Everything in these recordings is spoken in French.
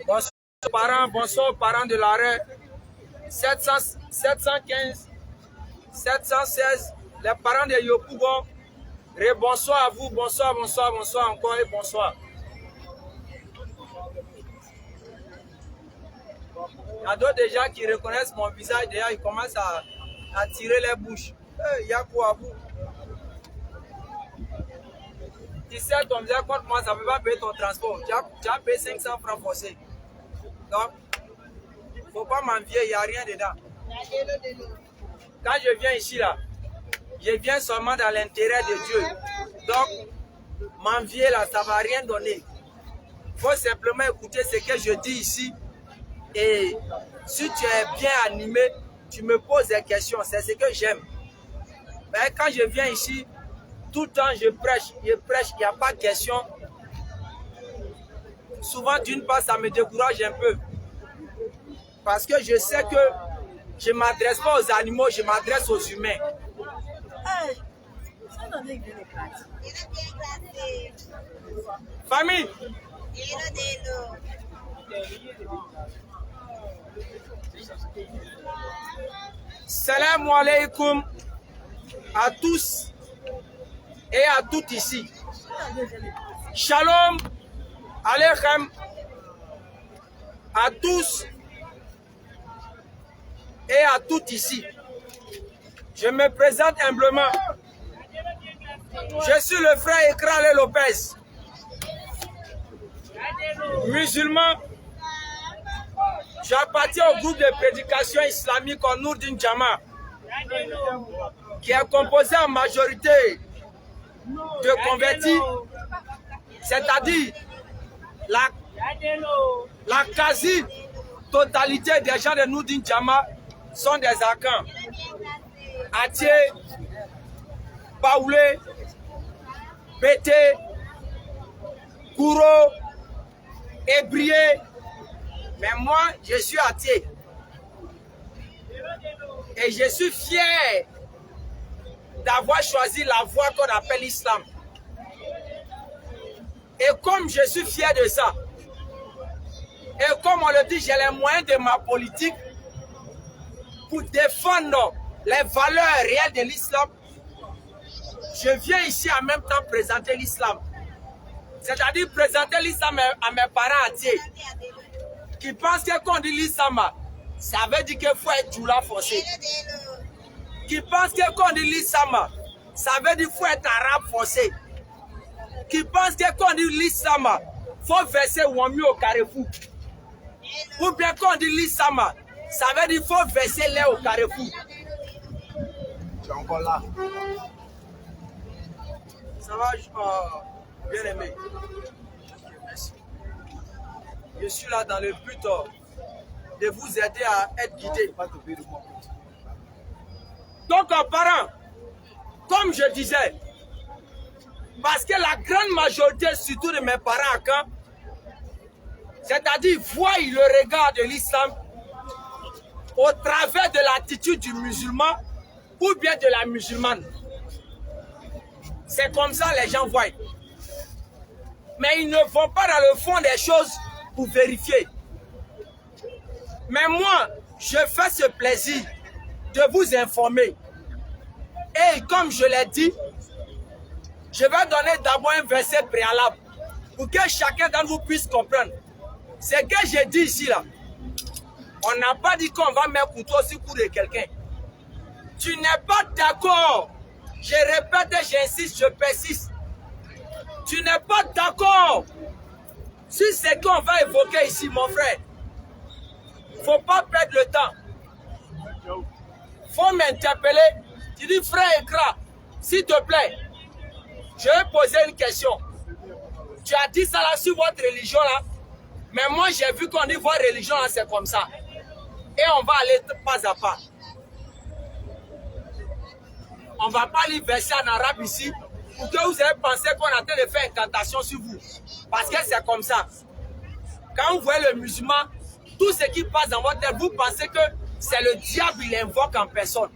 Bonsoir aux parents de l'arrêt. 715, 716, les parents de Yopougon. Bonsoir à vous, bonsoir encore et bonsoir. Il y a d'autres déjà qui reconnaissent mon visage, déjà ils commencent à tirer les bouches. Il y a quoi à vous? Tu sais, ton visage contre moi, ça ne peut pas payer ton transport. Tu as payé 500 francs forcés. Donc, il ne faut pas m'envier, il n'y a rien dedans. Quand je viens ici, là, je viens seulement dans l'intérêt de Dieu. Donc, m'envier, là, ça ne va rien donner. Il faut simplement écouter ce que je dis ici. Et si tu es bien animé, tu me poses des questions. C'est ce que j'aime. Mais quand je viens ici, tout le temps je prêche, il n'y a pas de question. Souvent, d'une part, ça me décourage un peu. Parce que je sais que je ne m'adresse pas aux animaux, je m'adresse aux humains. Famille. Salam alaikum à tous et à toutes ici. Shalom aleichem à tous et à toutes ici. Je me présente humblement. Je suis le frère Ekrale Lopez, musulman. J'appartiens au groupe de prédication islamique en Nourdin Jama, qui est composé en majorité de convertis, c'est-à-dire la quasi-totalité des gens de Nourdin Jama sont des Akans. Atié, Baoulé, Bété, Kouro, Ébrié. Mais moi, je suis athée. Et je suis fier d'avoir choisi la voie qu'on appelle l'islam. Et comme je suis fier de ça, et comme on le dit, j'ai les moyens de ma politique pour défendre les valeurs réelles de l'islam, je viens ici en même temps présenter l'islam. C'est-à-dire présenter l'islam à mes parents athées, qui pensent que quand on dit l'islam, ça veut dire qu'il faut être djoula forcé. Qui pensent que quand on dit l'islam, ça veut dire qu'il faut être arabe forcé. Qui pensent que quand on dit l'islam, il faut verser Wami au carrefour. Ou bien quand on dit l'islam, ça veut dire qu'il faut verser lait au carrefour. Tu es encore là. Ça va, bien aimé. Merci. Je suis là dans le but de vous aider à être guidé. Donc, parents, comme je disais, parce que la grande majorité, surtout de mes parents à Caen, c'est-à-dire voient le regard de l'islam au travers de l'attitude du musulman ou bien de la musulmane. C'est comme ça les gens voient. Mais ils ne vont pas dans le fond des choses pour vérifier. Mais moi, je fais ce plaisir de vous informer. Et comme je l'ai dit, je vais donner d'abord un verset préalable pour que chacun d'entre vous puisse comprendre. Ce que j'ai dit ici, là, on n'a pas dit qu'on va mettre couteau sur le cou de quelqu'un. Tu n'es pas d'accord. Je répète, j'insiste, je persiste. Tu n'es pas d'accord sur ce qu'on va évoquer ici, mon frère. Il ne faut pas perdre le temps. Il faut m'interpeller. Tu dis, frère Ekra, s'il te plaît, je vais poser une question. Tu as dit ça là sur votre religion là, mais moi j'ai vu qu'on dit votre religion là, c'est comme ça. Et on va aller pas à pas. On ne va pas lire verset en arabe ici pour que vous ayez pensé qu'on a en train de faire incantation sur vous. Parce que c'est comme ça. Quand vous voyez le musulman, tout ce qui passe dans votre tête, vous pensez que c'est le diable qui l'invoque en personne.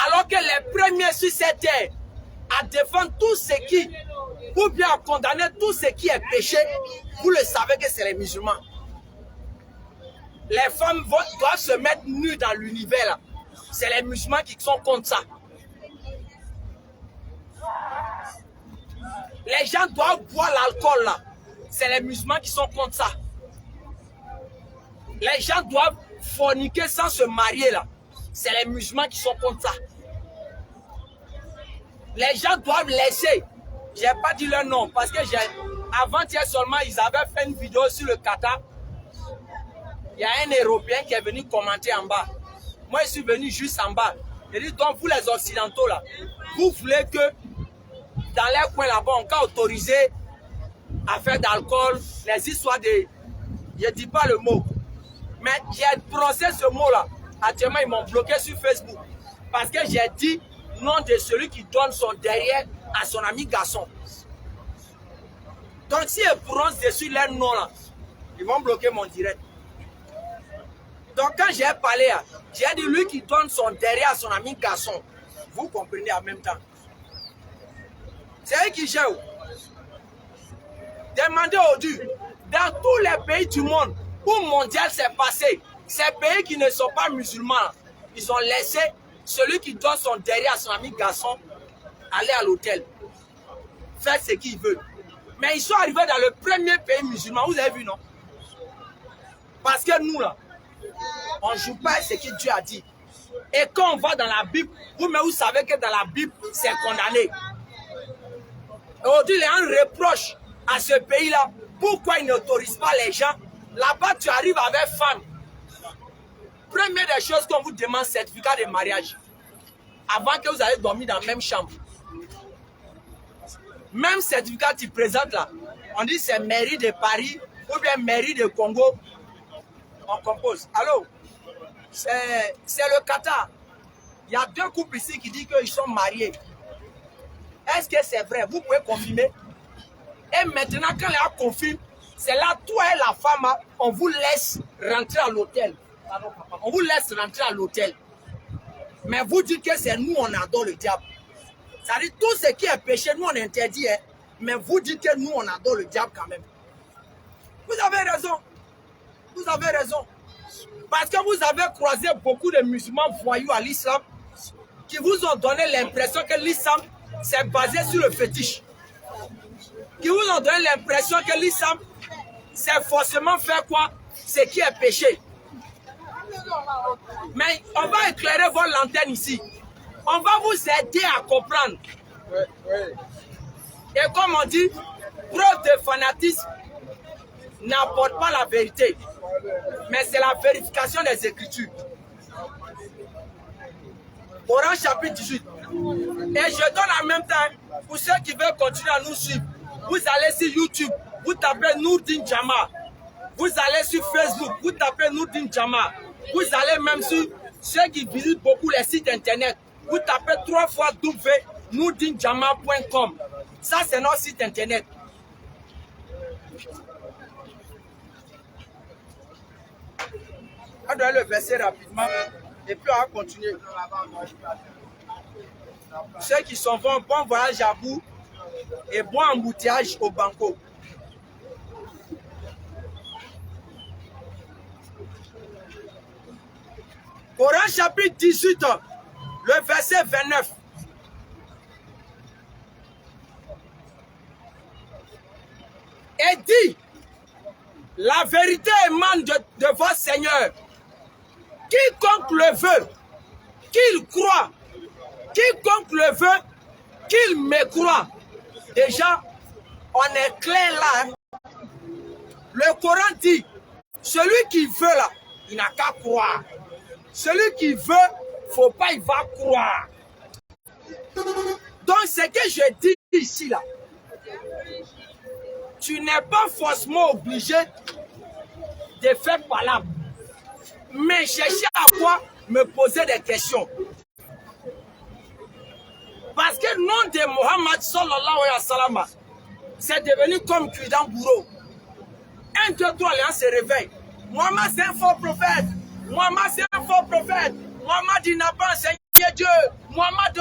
Alors que les premiers sur cette terre à défendre tout ce qui ou bien à condamner tout ce qui est péché, vous le savez que c'est les musulmans. Les femmes doivent se mettre nues dans l'univers. C'est les musulmans qui sont contre ça. Les gens doivent boire l'alcool là. C'est les musulmans qui sont contre ça. Les gens doivent forniquer sans se marier là. C'est les musulmans qui sont contre ça. Les gens doivent laisser. Je n'ai pas dit leur nom parce que avant-hier seulement, ils avaient fait une vidéo sur le Qatar. Il y a un Européen qui est venu commenter en bas. Moi, je suis venu juste en bas. Je dis donc, vous les Occidentaux là, vous voulez que dans les coins là-bas, on peut autoriser à faire d'alcool, les histoires de... Je ne dis pas le mot. Mais j'ai prononcé ce mot-là. Actuellement, ils m'ont bloqué sur Facebook. Parce que j'ai dit nom de celui qui donne son derrière à son ami garçon. Donc, si ils prononcent dessus leur nom là, ils vont bloquer mon direct. Donc, quand j'ai parlé, j'ai dit lui qui donne son derrière à son ami garçon. Vous comprenez en même temps. C'est eux qui gèrent. Demandez au Dieu, dans tous les pays du monde où le mondial s'est passé, ces pays qui ne sont pas musulmans, ils ont laissé celui qui donne son derrière à son ami garçon aller à l'hôtel, faire ce qu'il veut. Mais ils sont arrivés dans le premier pays musulman, vous avez vu, non? Parce que nous, là, on ne joue pas ce que Dieu a dit. Et quand on va dans la Bible, vous savez que dans la Bible, c'est condamné. Aujourd'hui, il y a un reproche à ce pays-là. Pourquoi ils n'autorisent pas les gens? Là-bas, tu arrives avec femme. Première des choses qu'on vous demande, certificat de mariage. Avant que vous allez dormir dans la même chambre. Même certificat que tu présentes là, on dit c'est mairie de Paris ou bien mairie de Congo. On compose. Allô? C'est le Qatar. Il y a deux couples ici qui disent qu'ils sont mariés. Est-ce que c'est vrai? Vous pouvez confirmer? Et maintenant, quand il confirme, c'est là, toi et la femme, on vous laisse rentrer à l'hôtel. On vous laisse rentrer à l'hôtel. Mais vous dites que c'est nous, on adore le diable. C'est-à-dire, tout ce qui est péché, nous, on interdit. Hein, mais vous dites que nous, on adore le diable quand même. Vous avez raison. Vous avez raison. Parce que vous avez croisé beaucoup de musulmans voyous à l'islam qui vous ont donné l'impression que l'islam, c'est basé sur le fétiche. Qui vous ont donné l'impression que l'islam, c'est forcément faire quoi? Ce qui est péché. Mais on va éclairer votre lanterne ici. On va vous aider à comprendre. Et comme on dit, preuve de fanatisme n'apporte pas la vérité. Mais c'est la vérification des Écritures. Coran chapitre 18. Et je donne en même temps, pour ceux qui veulent continuer à nous suivre, vous allez sur YouTube, vous tapez Nourdine Jama. Vous allez sur Facebook, vous tapez Nourdine Jama. Vous allez même sur ceux qui visitent beaucoup les sites internet. Vous tapez 3 fois nourdinejama.com. Ça, c'est notre site internet. On doit le verser rapidement et puis on va continuer. Ceux qui s'en vont, bon voyage à vous et bon embouteillage au banco. Coran chapitre 18, le verset 29. Et dit, la vérité émane de votre Seigneur. Quiconque le veut, qu'il croit. Quiconque le veut, qu'il me croit. Déjà, on est clair là. Hein? Le Coran dit, celui qui veut là, il n'a qu'à croire. Celui qui veut, faut pas, il va croire. Donc, ce que je dis ici là, tu n'es pas forcément obligé de faire palabre. Mais chercher à quoi me poser des questions. Parce que le nom de Mohammed sallallahu alayhi wa sallam, c'est devenu comme cuit dans bourreau. 1, 2, 3, les gens se réveillent. Mohammed c'est un faux prophète. Mohammed c'est un faux prophète. Mohammed il n'a pas enseigné Dieu. Mohammed...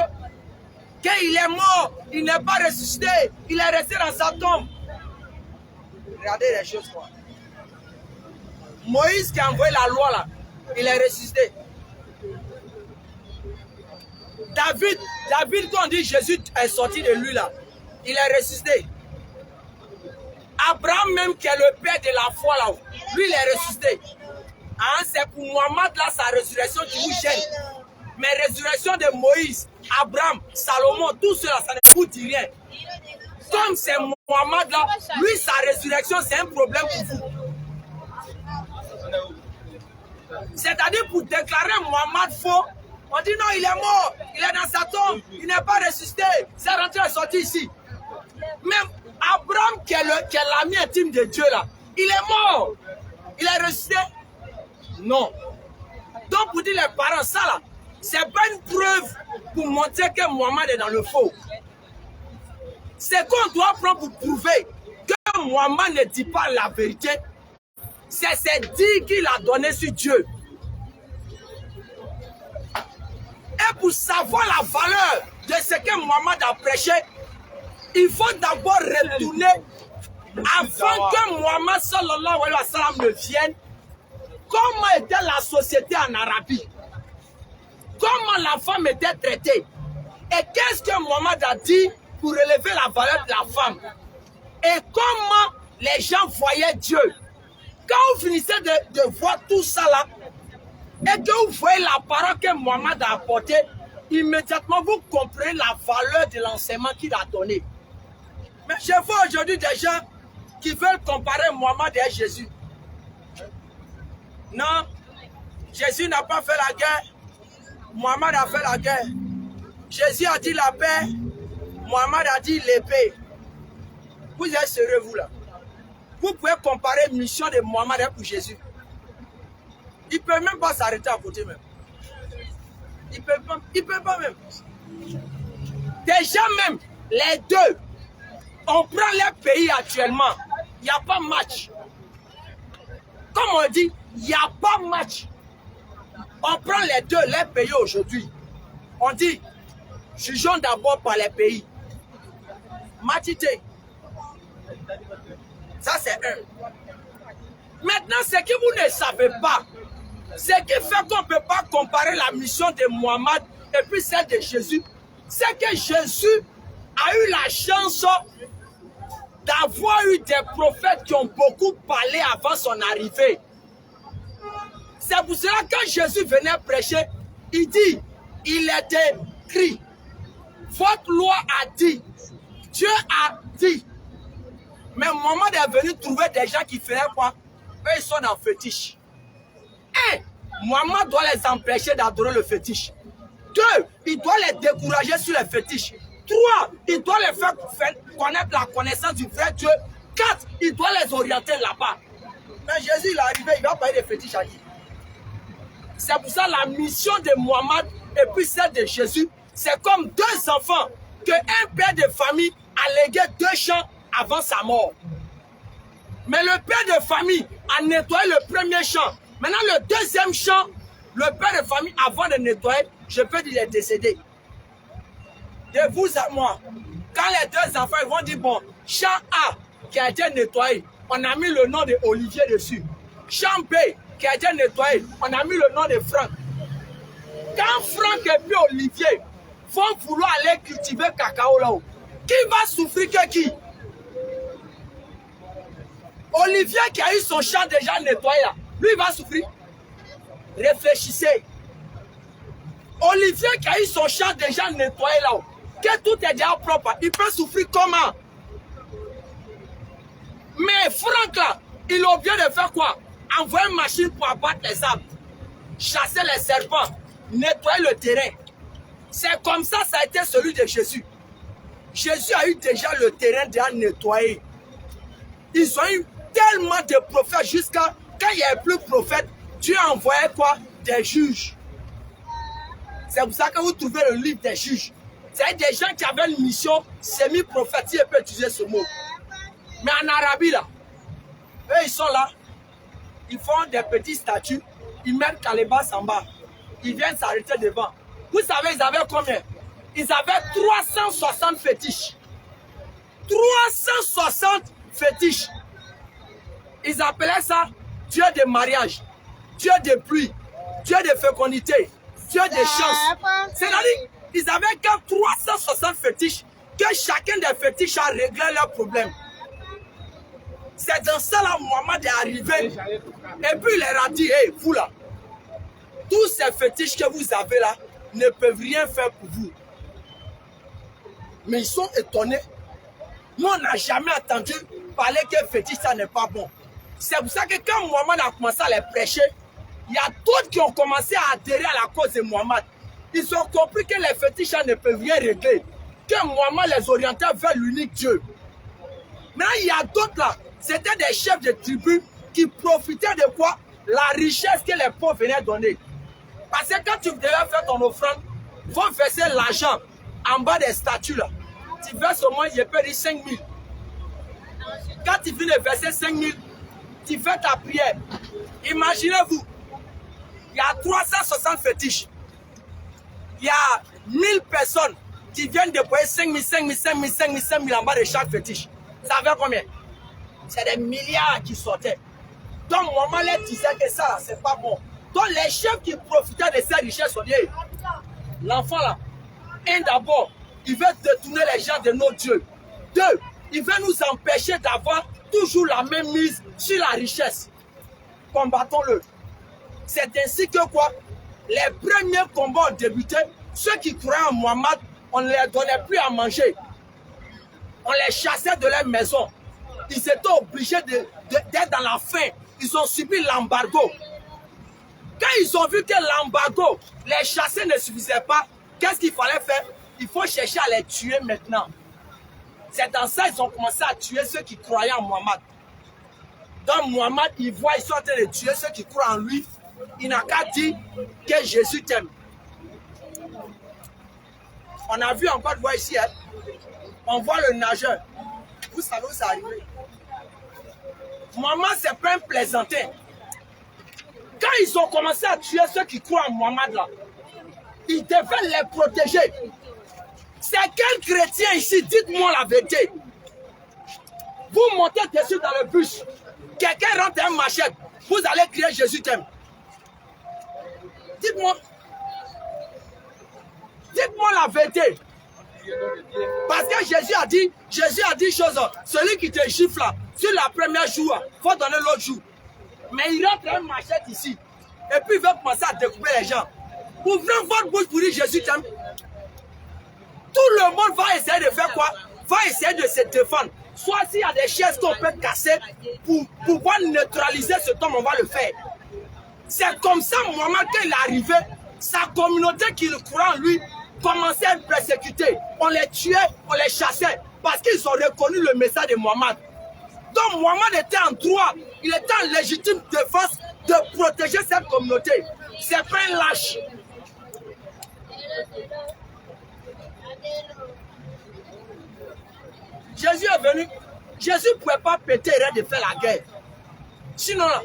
qu'il est mort, il n'est pas ressuscité, il est resté dans sa tombe. Regardez les choses quoi. Moïse qui a envoyé la loi là, il est ressuscité. David, quand on dit Jésus est sorti de lui là, il est ressuscité. Abraham même qui est le père de la foi là, lui il est ressuscité. Hein, c'est pour Mohamed là sa résurrection qui vous gêne. Mais résurrection de Moïse, Abraham, Salomon, tout cela, ça ne vous dit rien. Comme c'est Mohamed là, lui sa résurrection c'est un problème pour vous. C'est-à-dire pour déclarer Mohamed faux, on dit non il est mort, il est dans sa tombe, il n'est pas ressuscité, c'est rentré et sorti ici. Même Abraham qui est l'ami intime de Dieu là, il est mort, il est ressuscité. Non. Donc pour dire les parents ça là, c'est pas une preuve pour montrer que Mohamed est dans le faux. C'est qu'on doit prendre pour prouver que Mohamed ne dit pas la vérité. C'est dit qu'il a donné sur Dieu. Et pour savoir la valeur de ce que Mohamed a prêché, il faut d'abord retourner avant que Mohamed sallallahu alayhi wa sallam ne vienne. Comment était la société en Arabie? Comment la femme était traitée? Et qu'est-ce que Mohamed a dit pour relever la valeur de la femme? Et comment les gens voyaient Dieu? Quand vous finissez de voir tout ça là, et que vous voyez la parole que Mohamed a apportée, immédiatement vous comprenez la valeur de l'enseignement qu'il a donné. Mais je vois aujourd'hui des gens qui veulent comparer Mohamed et Jésus. Non, Jésus n'a pas fait la guerre, Mohamed a fait la guerre. Jésus a dit la paix, Mohamed a dit l'épée. Vous êtes sérieux vous là? Vous pouvez comparer la mission de Mohamed pour Jésus. Il ne peut même pas s'arrêter à côté même. Il ne peut pas même. Déjà même, les deux, on prend les pays actuellement, il n'y a pas match. Comme on dit, il n'y a pas match. On prend les deux, les pays aujourd'hui. On dit, jugeons d'abord par les pays. Matité. Ça c'est un. Maintenant, ce que vous ne savez pas, ce qui fait qu'on ne peut pas comparer la mission de Mohamed et puis celle de Jésus, c'est que Jésus a eu la chance d'avoir eu des prophètes qui ont beaucoup parlé avant son arrivée. C'est pour cela que quand Jésus venait prêcher, il dit, il était écrit, votre loi a dit, Dieu a dit. Mais Mohamed est venu trouver des gens qui faisaient quoi? Eux, ils sont dans le fétiche. Un, Mohamed doit les empêcher d'adorer le fétiche. Deux, il doit les décourager sur les fétiches. Trois, il doit les faire connaître la connaissance du vrai Dieu. Quatre, il doit les orienter là-bas. Mais Jésus, il est arrivé, il va parler des fétiches à qui? C'est pour ça la mission de Mohamed et puis celle de Jésus, c'est comme deux enfants que un père de famille a légué deux champs avant sa mort. Mais le père de famille a nettoyé le premier champ. Maintenant, le deuxième champ, le père de famille, avant de nettoyer, je peux dire, il est décédé. De vous à moi, quand les deux enfants ils vont dire, bon, champ A qui a été nettoyé, on a mis le nom de Olivier dessus. Champ B qui a été nettoyé, on a mis le nom de Franck. Quand Franck et puis Olivier vont vouloir aller cultiver cacao là-haut, qui va souffrir que qui? Olivier qui a eu son champ déjà nettoyé là, lui il va souffrir. Réfléchissez. Olivier qui a eu son champ déjà nettoyé là, que tout est déjà propre, il peut souffrir comment? Mais Franck là, il a oublié de faire quoi? Envoyer une machine pour abattre les arbres, chasser les serpents, nettoyer le terrain. C'est comme ça, ça a été celui de Jésus. Jésus a eu déjà le terrain déjà nettoyé. Ils ont eu tellement de prophètes jusqu'à quand il n'y avait plus de prophètes, Dieu a envoyé quoi? Des juges. C'est pour ça que vous trouvez le livre des juges. C'est des gens qui avaient une mission semi-prophétique, on peut utiliser ce mot. Mais en Arabie là, eux ils sont là, ils font des petits statues, ils mettent Calébas en bas, ils viennent s'arrêter devant. Vous savez ils avaient combien? ils avaient 360 fétiches. 360 fétiches. Ils appelaient ça Dieu de mariage, Dieu de pluie, Dieu de fécondité, Dieu de chance. C'est-à-dire, ils avaient que 360 fétiches, que chacun des fétiches a réglé leurs problèmes. C'est dans ça là Mohamed est arrivé. Et puis il leur a dit, hey, vous là, tous ces fétiches que vous avez là ne peuvent rien faire pour vous. Mais ils sont étonnés. Nous, on n'a jamais entendu parler que fétiche, ça n'est pas bon. C'est pour ça que quand Mohamed a commencé à les prêcher, il y a d'autres qui ont commencé à adhérer à la cause de Mohamed. Ils ont compris que les fétiches ne peuvent rien régler. Que Mohamed les orientait vers l'unique Dieu. Maintenant, il y a d'autres là. C'était des chefs de tribus qui profitaient de quoi? La richesse que les pauvres venaient donner. Parce que quand tu devais faire ton offrande, il faut verser l'argent en bas des statues là. Tu verses au moins, je peux dire 5 000. Quand tu finis de verser 5 000, tu fais ta prière. Imaginez-vous, il y a 360 fétiches. Il y a 1000 personnes qui viennent déployer 5 000, 5 000, 5 000, 5 000, 5 000 en bas de chaque fétiche. Ça fait combien? C'est des milliards qui sortaient. Donc, Mohamed disait que ça, c'est pas bon. Donc, les chefs qui profitaient de ces richesses ont dit, l'enfant là, un d'abord, il veut détourner les gens de nos dieux. Deux, il veut nous empêcher d'avoir toujours la même mise sur la richesse. Combattons-le. C'est ainsi que quoi? Les premiers combats ont débuté. Ceux qui croyaient en Mohamed, on ne les donnait plus à manger. On les chassait de leur maison. Ils étaient obligés d'être dans la faim. Ils ont subi l'embargo. Quand ils ont vu que l'embargo, les chasser ne suffisait pas, qu'est-ce qu'il fallait faire? Il faut chercher à les tuer maintenant. C'est dans ça qu'ils ont commencé à tuer ceux qui croyaient en Mohamed. Donc Mohamed, il voit, ils sont en train de tuer ceux qui croient en lui. Il n'a qu'à dire que Jésus t'aime. On a vu encore de voir ici, hein? On voit le nageur. Vous savez où c'est arrivé? Mohamed, c'est pas un plaisantin. Quand ils ont commencé à tuer ceux qui croient en Mohamed là, ils devaient les protéger. C'est quel chrétien ici? Dites-moi la vérité. Vous montez dessus dans le bus, quelqu'un rentre un machette, vous allez crier Jésus t'aime. Dites-moi. Dites-moi la vérité. Parce que Jésus a dit chose. Celui qui te gifle là, sur la première jour, il faut donner l'autre jour. Mais il rentre un machette ici. Et puis il va commencer à découper les gens. Ouvrez votre bouche pour dire Jésus t'aime. Tout le monde va essayer de faire quoi? Va essayer de se défendre. Soit s'il y a des chaises qu'on peut casser pour pouvoir neutraliser ce homme, on va le faire. C'est comme ça, Mohamed, quand il est arrivé, sa communauté qui le croit en lui commençait à être persécutée. On les tuait, on les chassait parce qu'ils ont reconnu le message de Mohamed. Donc Mohamed était en droit, il était en légitime défense de protéger cette communauté. C'est pas un lâche. Jésus est venu. Jésus ne pouvait pas péter et de faire la guerre. Sinon, là,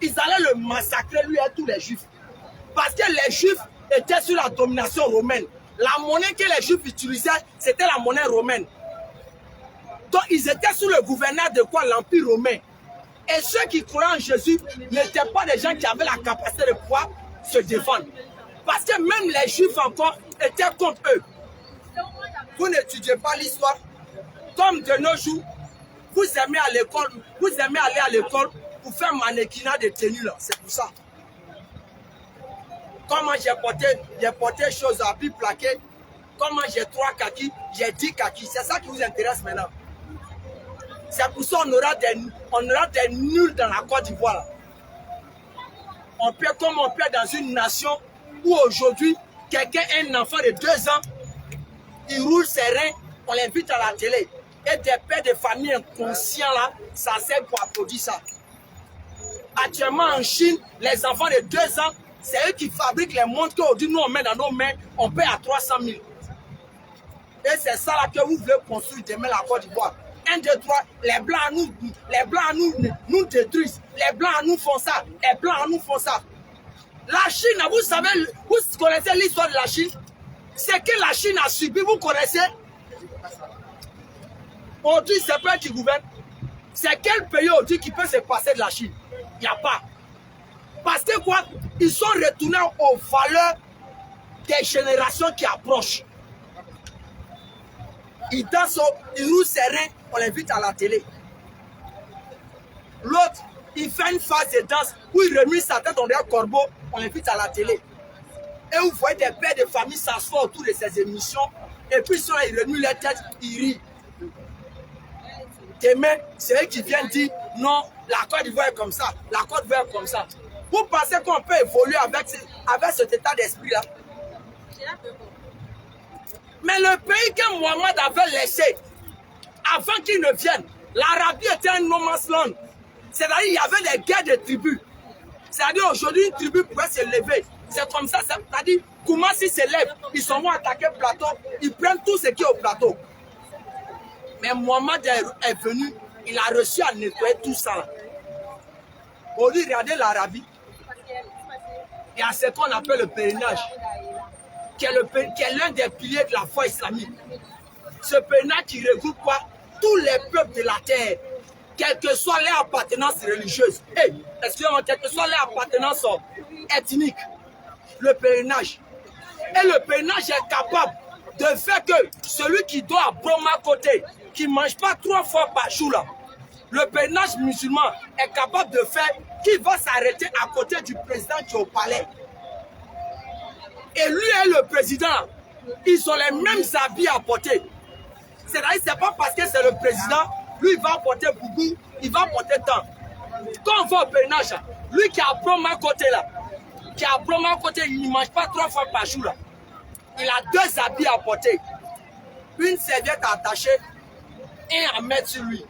ils allaient le massacrer, lui et tous les Juifs. Parce que les Juifs étaient sous la domination romaine. La monnaie que les Juifs utilisaient, c'était la monnaie romaine. Donc, ils étaient sous le gouvernement de quoi? L'Empire romain. Et ceux qui croyaient en Jésus n'étaient pas des gens qui avaient la capacité de pouvoir se défendre. Parce que même les Juifs encore étaient contre eux. Vous n'étudiez pas l'histoire. Comme de nos jours, vous aimez à l'école, vous aimez aller à l'école pour faire mannequinat de tenue là. C'est pour ça. Comment j'ai porté choses à puis plaqué. Comment j'ai 3 kakis, j'ai 10 kakis. C'est ça qui vous intéresse maintenant. C'est pour ça qu'on aura des nuls dans la Côte d'Ivoire. On peut comme on peut dans une nation où aujourd'hui, quelqu'un, un enfant de 2 ans, il roule ses reins, on l'invite à la télé. Et des pères de famille inconscients là, ça sert pour applaudir ça. Actuellement en Chine, les enfants de 2 ans, c'est eux qui fabriquent les montres qu'aujourd'hui nous on met dans nos mains, on paie à 300 000. Et c'est ça là que vous voulez construire demain la Côte d'Ivoire. 1, 2, 3, les blancs nous détruisent, les blancs nous font ça, les blancs nous font ça. La Chine, vous savez, vous connaissez l'histoire de la Chine? Ce que la Chine a subi, vous connaissez? Aujourd'hui, c'est pas qui gouverne. C'est quel pays aujourd'hui qui peut se passer de la Chine? Il n'y a pas. Parce que quoi? Ils sont retournés aux valeurs des générations qui approchent. Ils dansent, ils roulent serein, on l'invite à la télé. L'autre, il fait une phase de danse où il remet sa tête en un corbeau, on l'invite à la télé. Et vous voyez des pères de famille s'asseoir autour de ces émissions, et puis ils sont là, ils remuent leur tête, ils rient. Demain, c'est eux qui viennent dire non, la Côte d'Ivoire est comme ça, la Côte d'Ivoire est comme ça. Vous pensez qu'on peut évoluer avec cet état d'esprit-là? Mais le pays que Mohamed avait laissé, avant qu'il ne vienne, l'Arabie était un no man's land. C'est-à-dire qu'il y avait des guerres de tribus. C'est-à-dire aujourd'hui, une tribu pouvait se lever. C'est comme ça, c'est-à-dire, comment s'ils se lèvent, ils sont vont attaquer le plateau, ils prennent tout ce qui est au plateau. Mais Mohamed est venu, il a reçu à nettoyer tout ça. Au lieu de regarder l'Arabie, il y a ce qu'on appelle le pèlerinage, qui est l'un des piliers de la foi islamique. Ce pèlerinage qui regroupe quoi? Tous les peuples de la terre, quelle que soit leur appartenance religieuse, excusez-moi, quelle que soit leur appartenance ethnique, le pèlerinage. Et le pèlerinage est capable de faire que celui qui doit à Broma côté, qui ne mange pas 3 fois par jour là, le pèlerinage musulman est capable de faire qu'il va s'arrêter à côté du président qui est au palais. Et lui et le président, ils ont les mêmes habits à porter. C'est-à-dire, c'est pas parce que c'est le président, lui il va porter boubou, il va porter temps. Quand on va au pèlerinage, lui qui a Broma côté là, il ne mange pas 3 fois par jour là. Il a 2 habits à porter. Une serviette attachée et à mettre sur lui.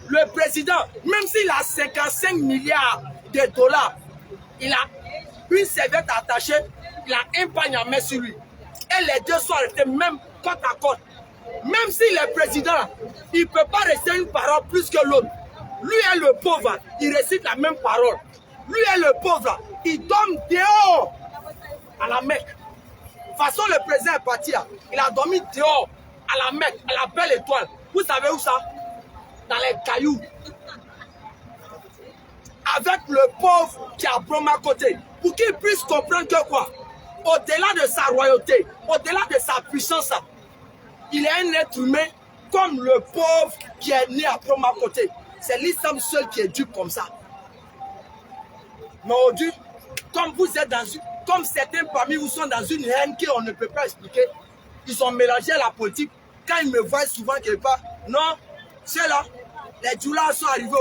Le président, même s'il a 55 milliards de dollars, il a une serviette attachée, il a un pagne à mettre sur lui. Et les deux sont arrêtés même côte à côte. Même si le président, il ne peut pas rester une parole plus que l'autre. Lui est le pauvre, il récite la même parole. Lui est le pauvre, il dorme dehors à la Mecque. De toute façon, le président est parti, il a dormi dehors à la Mecque, à la belle étoile. Vous savez où ça? Dans les cailloux. Avec le pauvre qui a Broma côté. Pour qu'il puisse comprendre que quoi? Au-delà de sa royauté, au-delà de sa puissance, il est un être humain comme le pauvre qui est né à Broma côté. C'est l'islam seul qui est dur comme ça. Mais aujourd'hui, comme vous êtes dans une... Comme certains parmi vous sont dans une haine qu'on ne peut pas expliquer, ils ont mélangé la politique. Quand ils me voient souvent quelque part, non, ceux-là, les djoulas sont arrivés.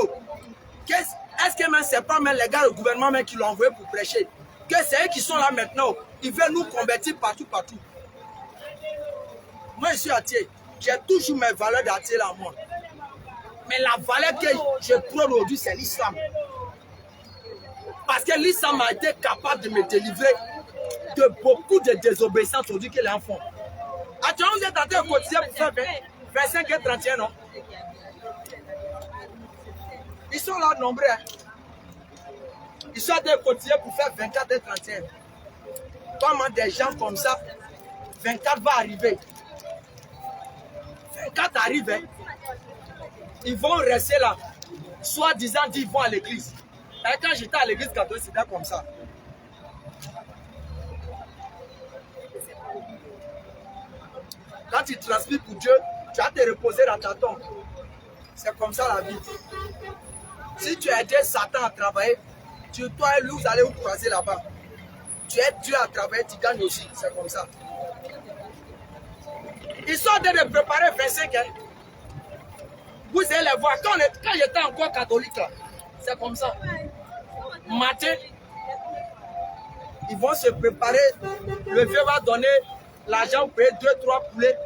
Est-ce que même c'est pas même les gars du gouvernement même qui l'ont envoyé pour prêcher? Que c'est eux qui sont là maintenant, ils veulent nous convertir partout. Moi, je suis athée. J'ai toujours mes valeurs d'athée là, moi. Mais la valeur que je prône aujourd'hui, c'est l'islam. Parce que l'islam a été capable de me délivrer de beaucoup de désobéissances aujourd'hui que les gens font. Actuellement, vous êtes en train de cotiser pour faire 25 et 31, non? Ils sont là nombreux. Ils sont en train de cotiser pour faire 24 et 31. Comment des gens comme ça, 24 va arriver. 24 arrive, hein? Ils vont rester là. Soit disant qu'ils vont à l'église. Et quand j'étais à l'église catholique, c'était comme ça. Quand tu transpires pour Dieu, tu vas te reposer dans ta tombe. C'est comme ça la vie. Si tu as aidé Satan à travailler, toi et lui, vous allez vous croiser là-bas. Tu aides Dieu à travailler, tu gagnes aussi. C'est comme ça. Ils sont en train de préparer 25 ans. Vous allez les voir. Quand j'étais encore catholique, c'est comme ça. Matin, ils vont se préparer. Le vieux va donner l'argent pour payer 2-3 poulets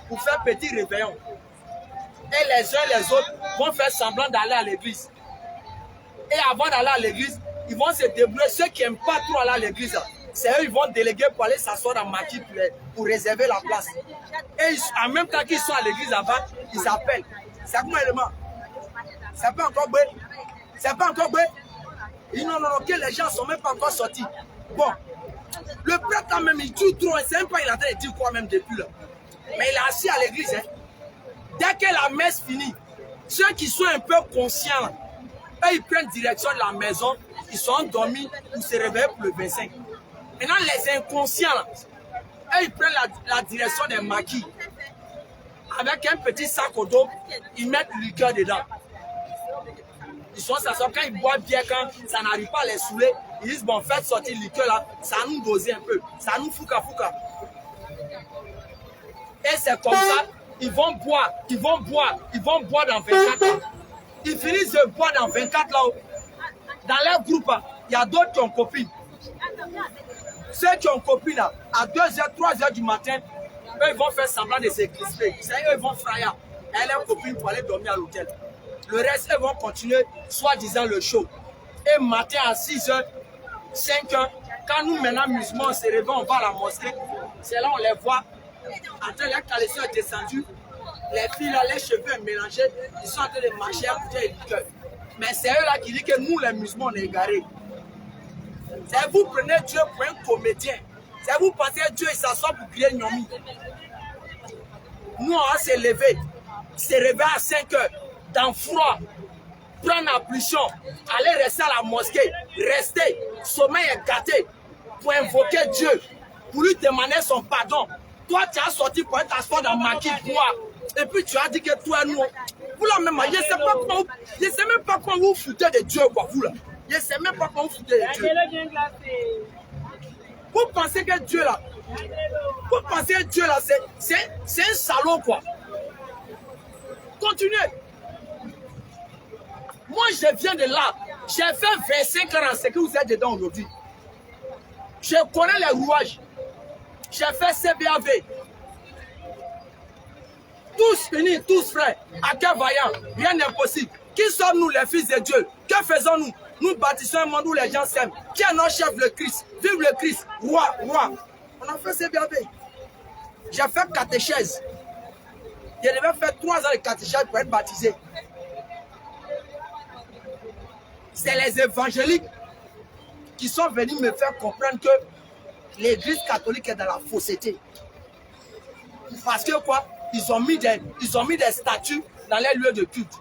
pour faire petit réveillon. Et les uns et les autres vont faire semblant d'aller à l'église. Et avant d'aller à l'église, ils vont se débrouiller. Ceux qui n'aiment pas trop aller à l'église, c'est eux qui vont déléguer pour aller s'asseoir dans Maki pour réserver la place. Et en même temps qu'ils sont à l'église là-bas, ils appellent. C'est comment élément? C'est pas encore bré. C'est pas encore bré. Ils disent non, que les gens ne sont même pas encore sortis. Bon, Le prêtre quand même, il dit trop, c'est même pas il est en train de dire quoi même depuis là. Mais il est assis à l'église. Hein. Dès que la messe finit, ceux qui sont un peu conscients, eux, ils prennent direction de la maison, ils sont endormis pour se réveiller pour le 25. Maintenant, les inconscients, là, eux, ils prennent la direction des maquis. Avec un petit sac au dos, ils mettent le liqueur dedans. Ils sont s'assoient quand ils boivent bien, quand ça n'arrive pas à les saouler, ils disent bon, faites sortir le liqueur là, ça nous dose un peu, ça nous fouca. Et c'est comme ça, ils vont boire dans 24 ans. Ils finissent de boire dans 24 là-haut. Dans leur groupe, il y a d'autres qui ont copine. Ceux qui ont copine là, à 2h, 3h du matin, eux ils vont faire semblant de s'écrisper. Eux ils vont fryer. Et leurs copines pour aller dormir à l'hôtel. Le reste, eux vont continuer, soi-disant, le show. Et matin à 6h, 5h, quand nous maintenant musulmans on se réveille, on va à la mosquée, c'est là on les voit. Après, les caleçons sont descendus, les filles là, les cheveux mélangés, ils sont en train de marcher à bouteille et liqueur. Mais c'est eux là qui disent que nous, les musulmans, on est égarés. C'est vous prenez Dieu pour un comédien. C'est vous pensez que Dieu il s'assoit pour crier Nyomi. Nous, on va se lever à 5h, dans le froid, prendre la plution, aller rester à la mosquée, rester, sommeil est gâté, pour invoquer Dieu, pour lui demander son pardon. Toi, tu as sorti pour être assis dans ma maquille, et puis tu as dit que toi, nous, vous là même, je ne sais même pas comment vous foutez de Dieu, quoi, vous là. Je ne sais même pas comment vous foutez de Dieu. Vous pensez que Dieu là, c'est un salaud, quoi. Continuez. Moi, je viens de là. J'ai fait 25 ans en ce que vous êtes dedans aujourd'hui. Je connais les rouages. J'ai fait CBAV. Tous unis, tous frères. À quel vaillant, rien n'est possible. Qui sommes-nous les fils de Dieu? Que faisons-nous? Nous bâtissons un monde où les gens s'aiment. Qui est notre chef, le Christ? Vive le Christ, roi. On a fait CBAV. J'ai fait catéchèse. Je devais faire 3 ans de catéchèse pour être baptisé. C'est les évangéliques qui sont venus me faire comprendre que l'église catholique est dans la fausseté. Parce que quoi? Ils ont mis des statues dans les lieux de culte.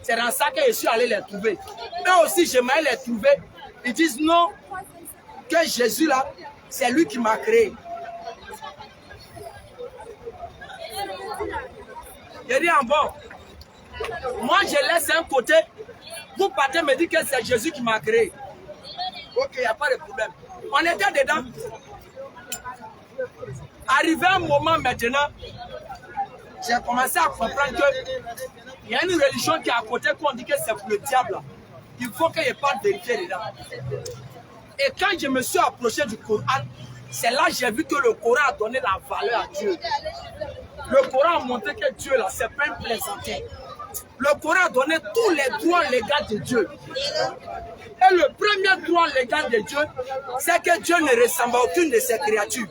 C'est dans ça que je suis allé les trouver. Eux aussi, j'aimerais les trouver. Ils disent non, que Jésus là, c'est lui qui m'a créé. Je dis en bon, moi je laisse un côté, vous partez me dire que c'est Jésus qui m'a créé. Ok, il n'y a pas de problème. On était dedans. Arrivé un moment maintenant, j'ai commencé à comprendre qu'il y a une religion qui est à côté, qu'on dit que c'est pour le diable. Il faut qu'il n'y ait pas de vérité dedans. Et quand je me suis approché du Coran, c'est là que j'ai vu que le Coran a donné la valeur à Dieu. Le Coran a montré que Dieu, là, c'est pas un plaisantin. Le Coran a donné tous les droits légaux de Dieu. Et le premier droit légal de Dieu, c'est que Dieu ne ressemble à aucune de ses créatures.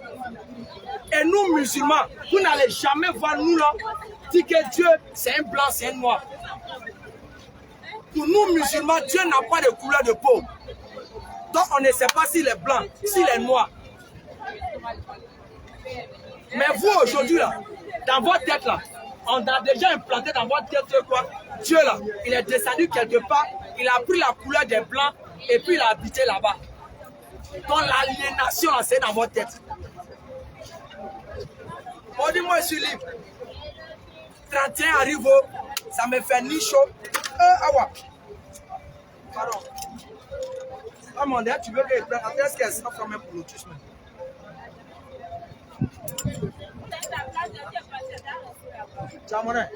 Et nous, musulmans, vous n'allez jamais voir nous là, dire que Dieu, c'est un blanc, c'est un noir. Pour nous, musulmans, Dieu n'a pas de couleur de peau. Donc, on ne sait pas s'il est blanc, s'il est noir. Mais vous, aujourd'hui, là, dans votre tête, là, on a déjà implanté dans votre tête quoi? Dieu, là, il est descendu quelque part, il a pris la couleur des blancs et puis il a habité là-bas. Donc, l'aliénation, c'est dans votre tête. Bon, dis-moi, je suis libre. 31 arrive, ça me fait ni chaud. Pardon. Ah, mon Dieu, tu veux que je prenne? Est-ce qu'elle sera quand même pour l'autisme? Ciao, mon Dieu.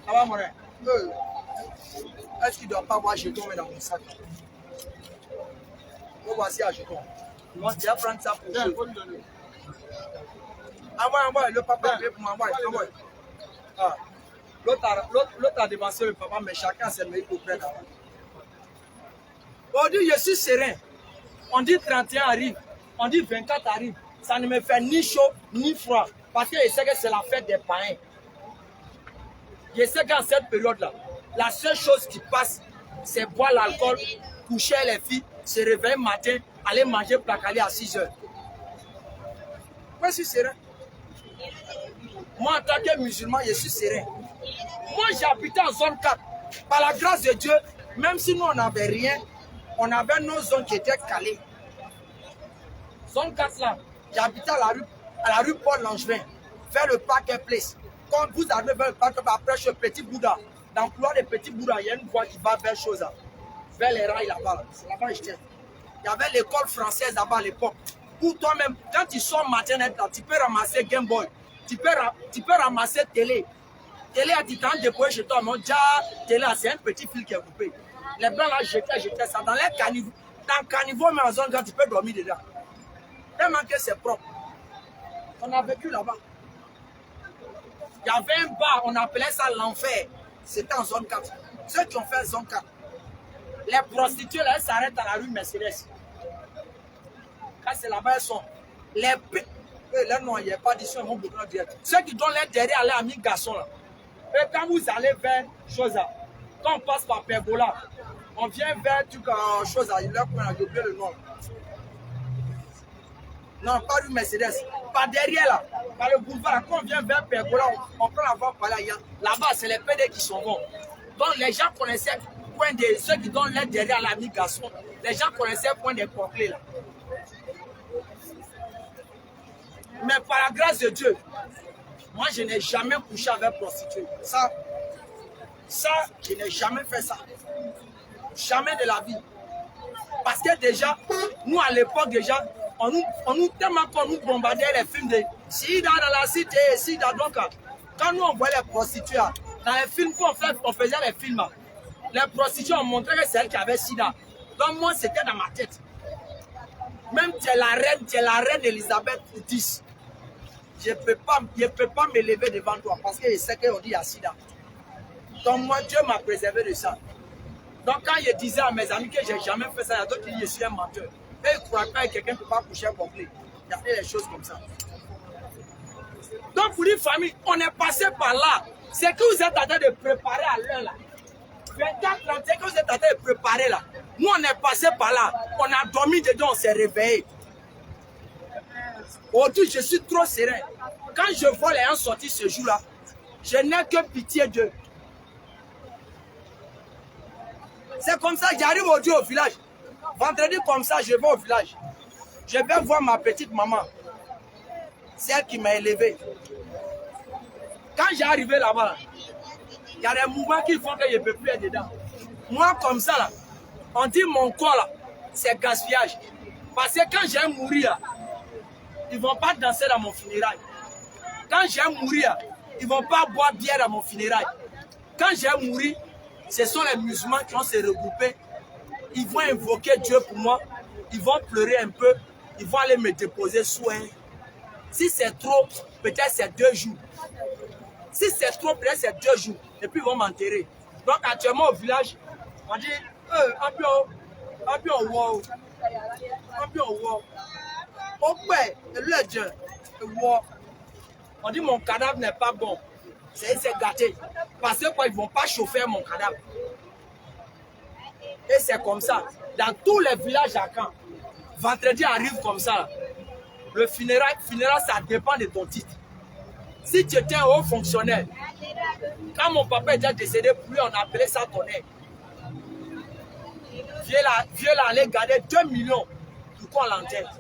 Ça va, mon Dieu? Est-ce qu'il ne doit pas avoir jeton dans mon sac? Voici un jeton. Moi, je vais prendre ça pour vous. Envoie, le papa veut pour m'envoyer. Ah. L'autre a dévancé le papa, mais chacun s'est mis pour près d'avant. On dit, je suis serein. On dit 31 arrive. On dit 24 arrive. Ça ne me fait ni chaud, ni froid. Parce que je sais que c'est la fête des païens. Je sais qu'en cette période-là, la seule chose qui passe c'est boire l'alcool, coucher les filles, se réveiller matin, aller manger placali à 6 heures. Moi, je suis serein. Moi, en tant que musulman, je suis serein. Moi, j'habitais en zone 4. Par la grâce de Dieu, même si nous, on n'avait rien, on avait nos zones qui étaient calées. Zone 4 là, j'habitais à la rue Paul Langevin, vers le parc Place. Quand vous arrivez vers le parc, après chez Petit Bouddha, dans le couloir des Petits Bouddha, il y a une voie qui va vers chose là, vers les rails là-bas. Là-bas, j'étais. Il y avait l'école française là-bas à l'époque. Pour toi-même, quand tu sors matin, tu peux ramasser Game Boy, tu peux ramasser télé. Télé a dit quand déployer chez toi, non, déjà, télé, c'est un petit fil qui est coupé. Les blancs là, j'étais ça. Dans les caniveaux, mais en zone, quand tu peux dormir dedans. Tellement que c'est propre. On a vécu là-bas. Il y avait un bar, on appelait ça l'enfer. C'était en zone 4. Ceux qui ont fait zone 4. Les prostituées, là, elles s'arrêtent à la rue Mercedes. Quand c'est là-bas, elles sont. Là, non, il n'y a pas d'issue, ils vont beaucoup dire. Ceux qui donnent l'air derrière les amis garçons, là. Et quand vous allez vers chose là, quand on passe par Pergola, on vient vers chose là, il a oublié le nom. Non, pas rue Mercedes. Par derrière là, par le boulevard, quand on vient vers Pergola, on prend la voie par là. Là-bas, c'est les PD qui sont bons. Donc les gens connaissaient point de ceux qui donnent l'air derrière l'ami garçon. Les gens connaissaient point des porclés là. Mais par la grâce de Dieu, moi je n'ai jamais couché avec prostituée. Ça, je n'ai jamais fait ça. Jamais de la vie. Parce que déjà, nous à l'époque déjà, on nous tellement qu'on nous bombardait les films de Sida dans la cité, Sida. Donc, quand nous on voyait les prostituées, dans les films qu'on faisait les films, les prostituées ont montré que c'est elle qui avait Sida. Donc moi c'était dans ma tête. Même tu es la reine Elisabeth X. Je ne peux pas me lever devant toi parce que je sais qu'on dit à Sida. Donc moi, Dieu m'a préservé de ça. Donc quand je disais à mes amis que je n'ai jamais fait ça, il y a d'autres qui disent que je suis un menteur. Et ils ne croient pas que quelqu'un ne peut pas coucher complet. Il y a des choses comme ça. Donc pour une famille, on est passé par là. C'est que vous êtes en train de préparer à l'heure là. 24, 35 que vous êtes en train de préparer là. Nous on est passé par là. On a dormi dedans, on s'est réveillé. Aujourd'hui, je suis trop serein. Quand je vois les gens sortir ce jour-là, je n'ai que pitié d'eux. C'est comme ça, j'arrive aujourd'hui au village. Vendredi comme ça, je vais au village. Je vais voir ma petite maman. C'est elle qui m'a élevé. Quand j'ai arrivé là-bas, il y a des mouvements qui font que je ne peux plus être dedans. Moi, comme ça, là, on dit mon corps, là, c'est gaspillage. Parce que quand j'ai mourir, ils ne vont pas danser dans mon funérail. Quand j'ai mourir, ils ne vont pas boire bière dans mon funérail. Quand j'ai mourir, ce sont les musulmans qui vont se regrouper. Ils vont invoquer Dieu pour moi. Ils vont pleurer un peu. Ils vont aller me déposer soin. Si c'est trop, peut-être c'est 2 jours. Si c'est trop, peut-être c'est 2 jours. Et puis ils vont m'enterrer. Donc actuellement au village, on dit, on dit mon cadavre n'est pas bon. C'est gâté. Parce que quoi, ils ne vont pas chauffer mon cadavre. Et c'est comme ça. Dans tous les villages à Caen, vendredi arrive comme ça. Le funérail, ça dépend de ton titre. Si tu étais un haut fonctionnaire, quand mon papa était décédé, puis on appelait ça ton aide. Vieux là, allait garder 2 millions pour qu'on l'enterre.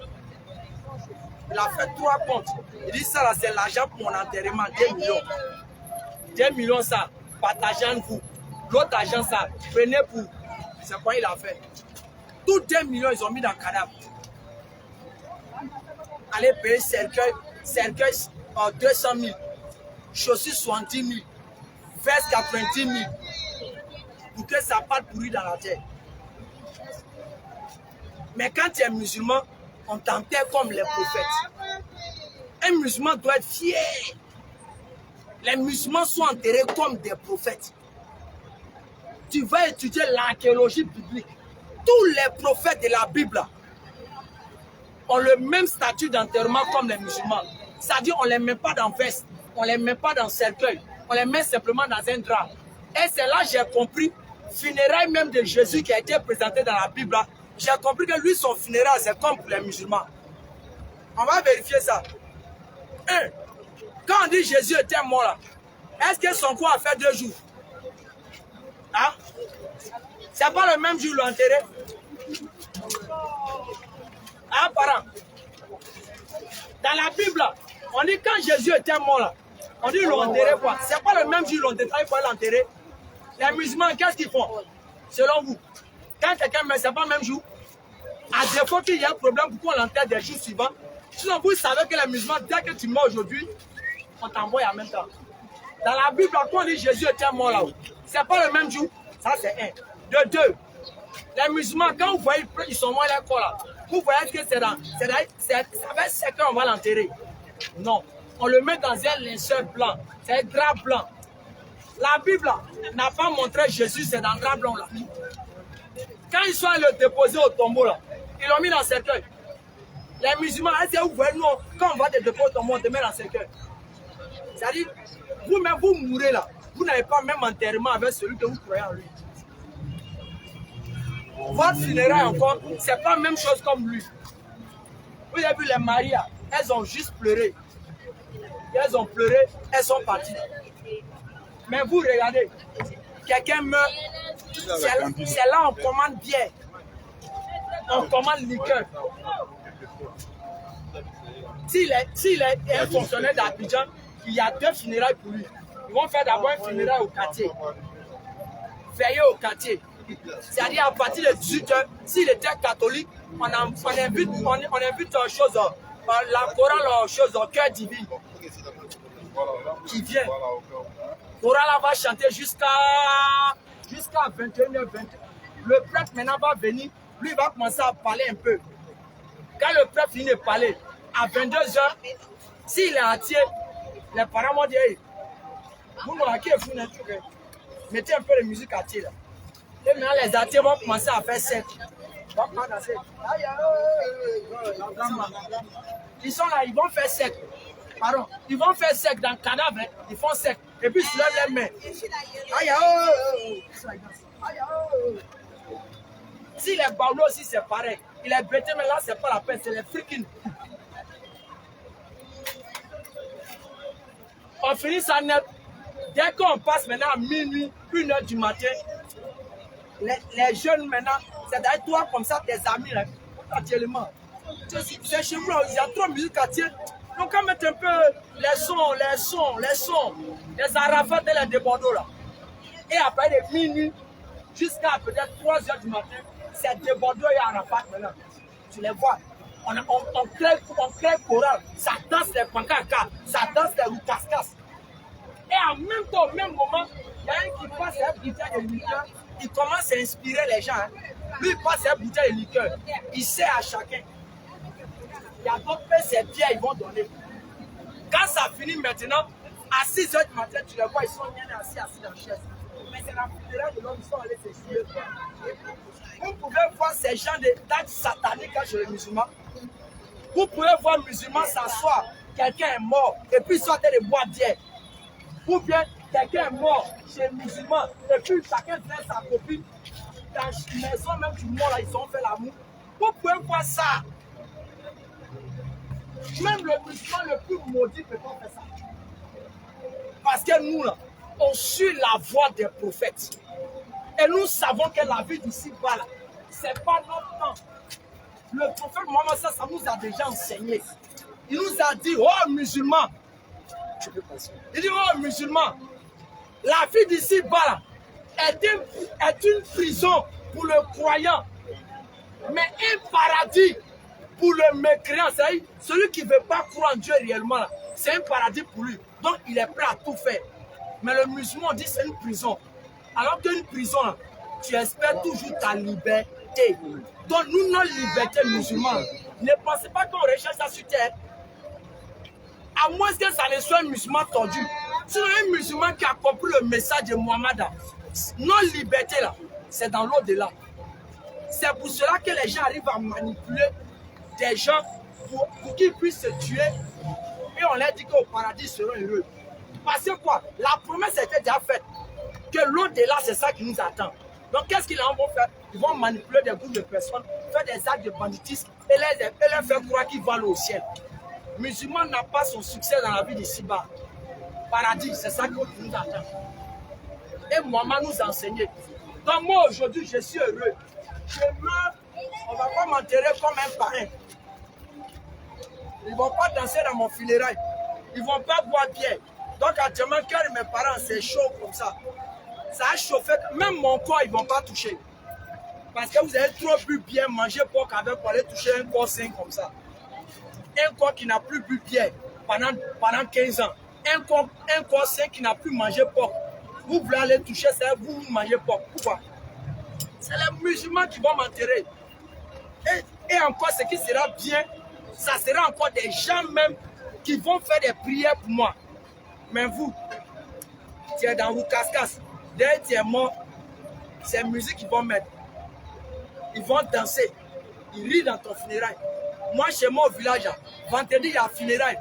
Il a fait 3 comptes. Il dit ça là, c'est l'argent pour mon enterrement, 2 millions. 2 millions ça, partagez en vous. L'autre argent ça, prenez pour. C'est quoi il a fait. Tous 2 millions, ils ont mis dans le cadavre. Allez payer cercueil 200 000. Chaussures 70 000. Veste 90 000. Pour que ça parte pourri dans la terre. Mais quand tu es musulman, on t'enterre comme les prophètes. Un musulman doit être fier. Les musulmans sont enterrés comme des prophètes. Tu vas étudier l'archéologie biblique. Tous les prophètes de la Bible ont le même statut d'enterrement comme les musulmans. C'est-à-dire on ne les met pas dans veste, on ne les met pas dans cercueil, on les met simplement dans un drap. Et c'est là que j'ai compris funérailles même de Jésus qui a été présenté dans la Bible, j'ai compris que lui, son funérail, c'est comme pour les musulmans. On va vérifier ça. Quand on dit Jésus était mort là, est-ce que son corps a fait 2 jours? Hein? C'est pas le même jour l'enterré? Hein, parents? Dans la Bible, on dit quand Jésus était mort là, on dit l'enterrer quoi? C'est pas le même jour l'enterré, il faut l'enterrer. Les musulmans, qu'est-ce qu'ils font? Selon vous, quand quelqu'un meurt, c'est pas le même jour. À défaut qu'il y ait un problème, pourquoi on l'enterre des jours suivants? Sinon, vous savez que les musulmans, dès que tu meurs aujourd'hui, on t'envoie en même temps. Dans la Bible, quand on dit Jésus était mort là-haut, c'est pas le même jour. Ça, c'est un. De deux, les musulmans, quand vous voyez ils sont morts les corps là, vous voyez que c'est dans. Ça va être qu'on va l'enterrer. Non. On le met dans un linceul blanc. C'est un drap blanc. La Bible n'a pas montré Jésus, c'est dans le drap blanc là. Quand ils sont allés le déposer au tombeau là, ils l'ont mis dans le cercueil. Les musulmans, est-ce que vous voyez, nous, quand on va te déposer au tombeau, on te met dans le cercueil. C'est-à-dire, vous-même, vous mourrez là. Vous n'avez pas même enterrement avec celui que vous croyez en lui. Votre funérail encore, c'est pas la même chose comme lui. Vous avez vu les Maria, elles ont juste pleuré. Elles ont pleuré, elles sont parties. Mais vous regardez, quelqu'un meurt, c'est là on commande bière. On commande liqueur. S'il est un fonctionnaire d'Abidjan, il y a 2 funérailles pour lui. Ils vont faire d'abord un funérail au quartier. Veiller au quartier. C'est-à-dire à partir de 18h, s'il était catholique, on invite chose, la chorale chose au cœur divin qui vient. Chorale va chanter jusqu'à 21h, 20h. Le prêtre maintenant va venir, lui va commencer à parler un peu. Quand le prêtre finit de parler, à 22h, s'il est entier, les parents vont dire, hey, vous mettez un peu de musique entier là. Et maintenant les entiers vont commencer à faire sec. Ils sont là, ils vont faire sec. Pardon, ils vont faire sec dans le cadavre, ils font sec. Et puis ils se lèvent les mains. Si les baoulés aussi c'est pareil. Il est bêté, mais là c'est pas la peine, c'est les freaking. On finit ça net. Dès qu'on passe maintenant à minuit, 1h du matin, les jeunes maintenant, c'est-à-dire toi comme ça, tes amis, là, actuellement, c'est chez moi, il y a trop de musique à tirer. Donc on met un peu les sons, les arafats et les débordeaux là. Et après de minuit, jusqu'à peut-être 3h du matin, c'est débordeaux et arafats maintenant. Tu les vois. On crée chorale, ça danse les pancakas, ça danse les roucascas. Et en même temps, au même moment, il y a un qui passe un bouteille de liqueur, il commence à inspirer les gens. Hein. Lui, il passe un bouteille de liqueur, il sert à chacun. Il y a d'autres qui c'est bien, ils vont donner. Quand ça finit maintenant, à 6h du matin, tu les vois, ils sont bien assis dans la chaise. Mais c'est la funéraille de l'homme, ils sont allés s'essuyer. Vous pouvez voir ces gens de dates sataniques chez les musulmans. Vous pouvez voir un musulman s'asseoir, quelqu'un est mort, et puis ils sont en train de boire bière. Ou bien quelqu'un est mort chez les musulmans, et puis chacun traite sa copine. Dans la maison même du mort, là, ils ont fait l'amour. Vous pouvez voir ça. Même le musulman le plus maudit peut pas faire ça. Parce que nous, là, on suit la voie des prophètes. Et nous savons que la vie d'ici-bas, ce n'est pas notre temps. Le prophète Mohammed, ça nous a déjà enseigné. Il nous a dit, oh musulmans, il dit, oh musulmans, la vie d'ici-bas est une prison pour le croyant, mais un paradis pour le mécréant. C'est-à-dire, celui qui ne veut pas croire en Dieu réellement, c'est un paradis pour lui. Donc il est prêt à tout faire. Mais le musulman dit c'est une prison. Alors qu'une prison, tu espères toujours ta liberté. Donc nous, notre liberté musulmane, ne pensez pas qu'on recherche ça sur terre. À moins que ça ne soit un musulman tordu. C'est un musulman qui a compris le message de Mohammed. Notre liberté, là, c'est dans l'au-delà. C'est pour cela que les gens arrivent à manipuler des gens pour qu'ils puissent se tuer. Et on leur dit qu'au paradis, ils seront heureux. Parce que quoi? La promesse était déjà faite. Que l'au-delà, c'est ça qui nous attend. Donc qu'est-ce qu'ils vont faire? Ils vont manipuler des groupes de personnes, faire des actes de banditisme et leur faire croire qu'ils vont aller au ciel. Le musulman n'a pas son succès dans la vie d'ici-bas. Paradis, c'est ça qui nous attend. Et Mohamed nous a enseigné. Donc moi aujourd'hui, je suis heureux. Je meurs, on ne va pas m'enterrer comme un parrain. Ils ne vont pas danser dans mon funérail. Ils ne vont pas boire bière. Donc actuellement, cœur de mes parents, c'est chaud comme ça. Ça a chauffé. Même mon corps, ils ne vont pas toucher. Parce que vous avez trop bu bien, manger porc avec pour aller toucher un corps sain comme ça. Un corps qui n'a plus bu bière pendant 15 ans. Un corps sain qui n'a plus mangé porc. Vous voulez aller toucher ça, vous mangez porc. Pourquoi? C'est les musulmans qui vont m'enterrer. Et encore, ce qui sera bien, ça sera encore des gens même qui vont faire des prières pour moi. Mais vous, tu es dans Roukaskas, dès que tu es mort, c'est la musique qu'ils vont mettre. Ils vont danser, ils rient dans ton funérail. Moi, chez moi au village, vendredi, il y a funérailles.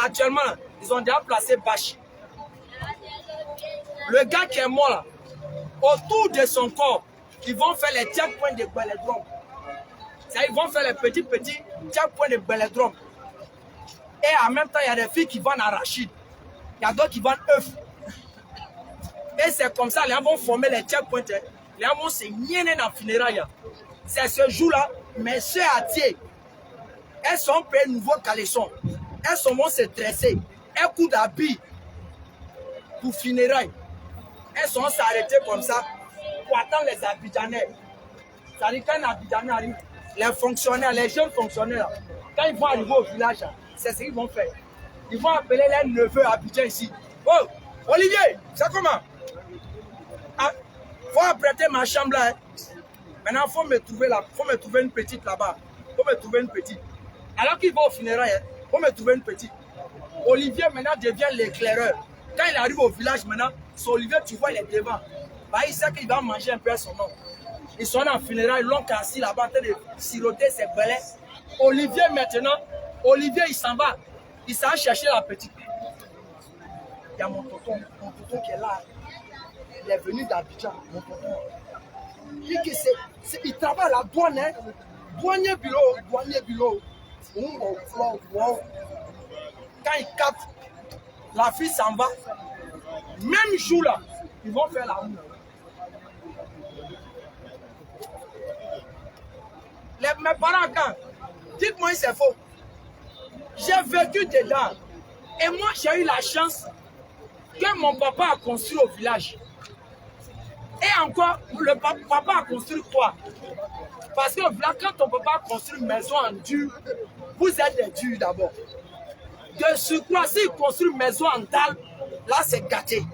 Actuellement, ils ont déjà placé bâche. Le gars qui est mort là, autour de son corps, ils vont faire les checkpoints de Belledrum. Ils vont faire les petits checkpoints de Belledrum. Et en même temps, il y a des filles qui vendent arachide. Il y a d'autres qui vendent œufs. Et c'est comme ça, les gens vont former les checkpoints. Les gens vont se nier dans le funérail. C'est ce jour-là, mes soeurs Atier, elles sont payées nouveau caleçon. Elles vont se dresser. Elles coupent d'habits pour funérailles. Elles sont s'arrêter comme ça pour attendre les Abidjanais. Ça dit quand un Abidjanais arrive, les fonctionnaires, les jeunes fonctionnaires, quand ils vont arriver au village, c'est ce qu'ils vont faire. Ils vont appeler les neveux Abidjan ici. Oh, Olivier, c'est comment? Faut apprêter ma chambre là. Maintenant, faut me trouver une petite là-bas. Faut me trouver une petite. Alors qu'il va au funérailles, faut me trouver une petite. Olivier maintenant devient l'éclaireur. Quand il arrive au village maintenant, c'est Olivier, tu vois, il est devant. Bah, il sait qu'il va manger un peu à son nom. Ils sont en funérailles, ils l'ont cassé là-bas, en train de siroter ses belets. Olivier maintenant, Olivier il s'en va. Il s'en va chercher la petite. Il y a mon tonton qui est là. Il est venu d'Abidjan, mon tonton. Il travaille à la douane, hein. Douanier bureau. Quand il capte, la fille s'en va. Même jour là, ils vont faire l'amour. Mes parents, quand, dites-moi si c'est faux. J'ai vécu dedans. Et moi, j'ai eu la chance que mon papa a construit au village. Et encore, le papa a construit quoi? Parce que là, quand ton papa a construit une maison en dur, vous êtes des durs d'abord. De surcroît, s'il construit une maison en dalle, là c'est gâté.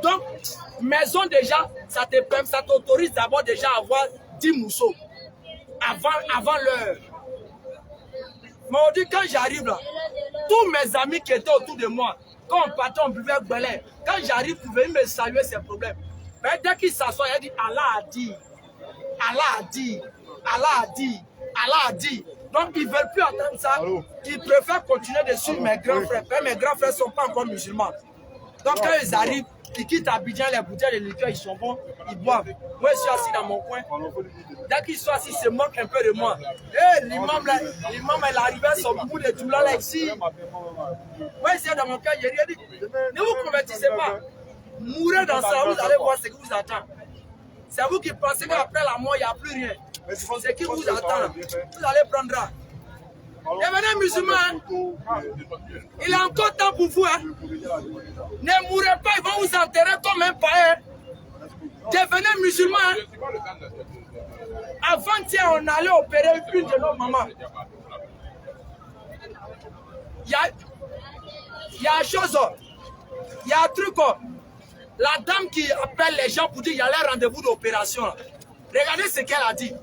Donc, maison déjà, ça t'autorise d'abord déjà à avoir 10 mousseaux avant l'heure. Mais on dit quand j'arrive là, tous mes amis qui étaient autour de moi, quand on partait, on buvait belin. Quand j'arrive pour venir me saluer, c'est un problème. Mais dès qu'il s'assoit, il dit Allah a dit, Allah a dit, Allah a dit, Allah a dit. Donc ils ne veulent plus entendre ça. Ils préfèrent continuer de suivre mes grands frères. Mais mes grands frères ne sont pas encore musulmans. Donc quand ils arrivent, ils quittent Abidjan, les bouteilles de liqueur, ils sont bons, ils boivent. Moi, je suis assis dans mon coin. Dès qu'ils sont assis, ils se moquent un peu de moi. Hé, l'imam, il arrivait son bout de tout là, ici. Moi, ici, dans mon cœur, j'ai rien dit. Ne vous convertissez pas. Mourez dans ça, vous allez voir ce qui vous attend. C'est vous qui pensez qu'après la mort, il n'y a plus rien. Ce qui vous attend, vous allez prendre ça. Et maintenant, musulmans, il a encore temps pour vous. Hein. Ne mourrez pas, ils vont vous enterrer comme un païen. Devenez musulman. Hein. Avant-hier, on allait opérer une de nos mamans. Il y a une chose, il y a un truc. La dame qui appelle les gens pour dire qu'il y a un rendez-vous d'opération. Regardez ce qu'elle a dit.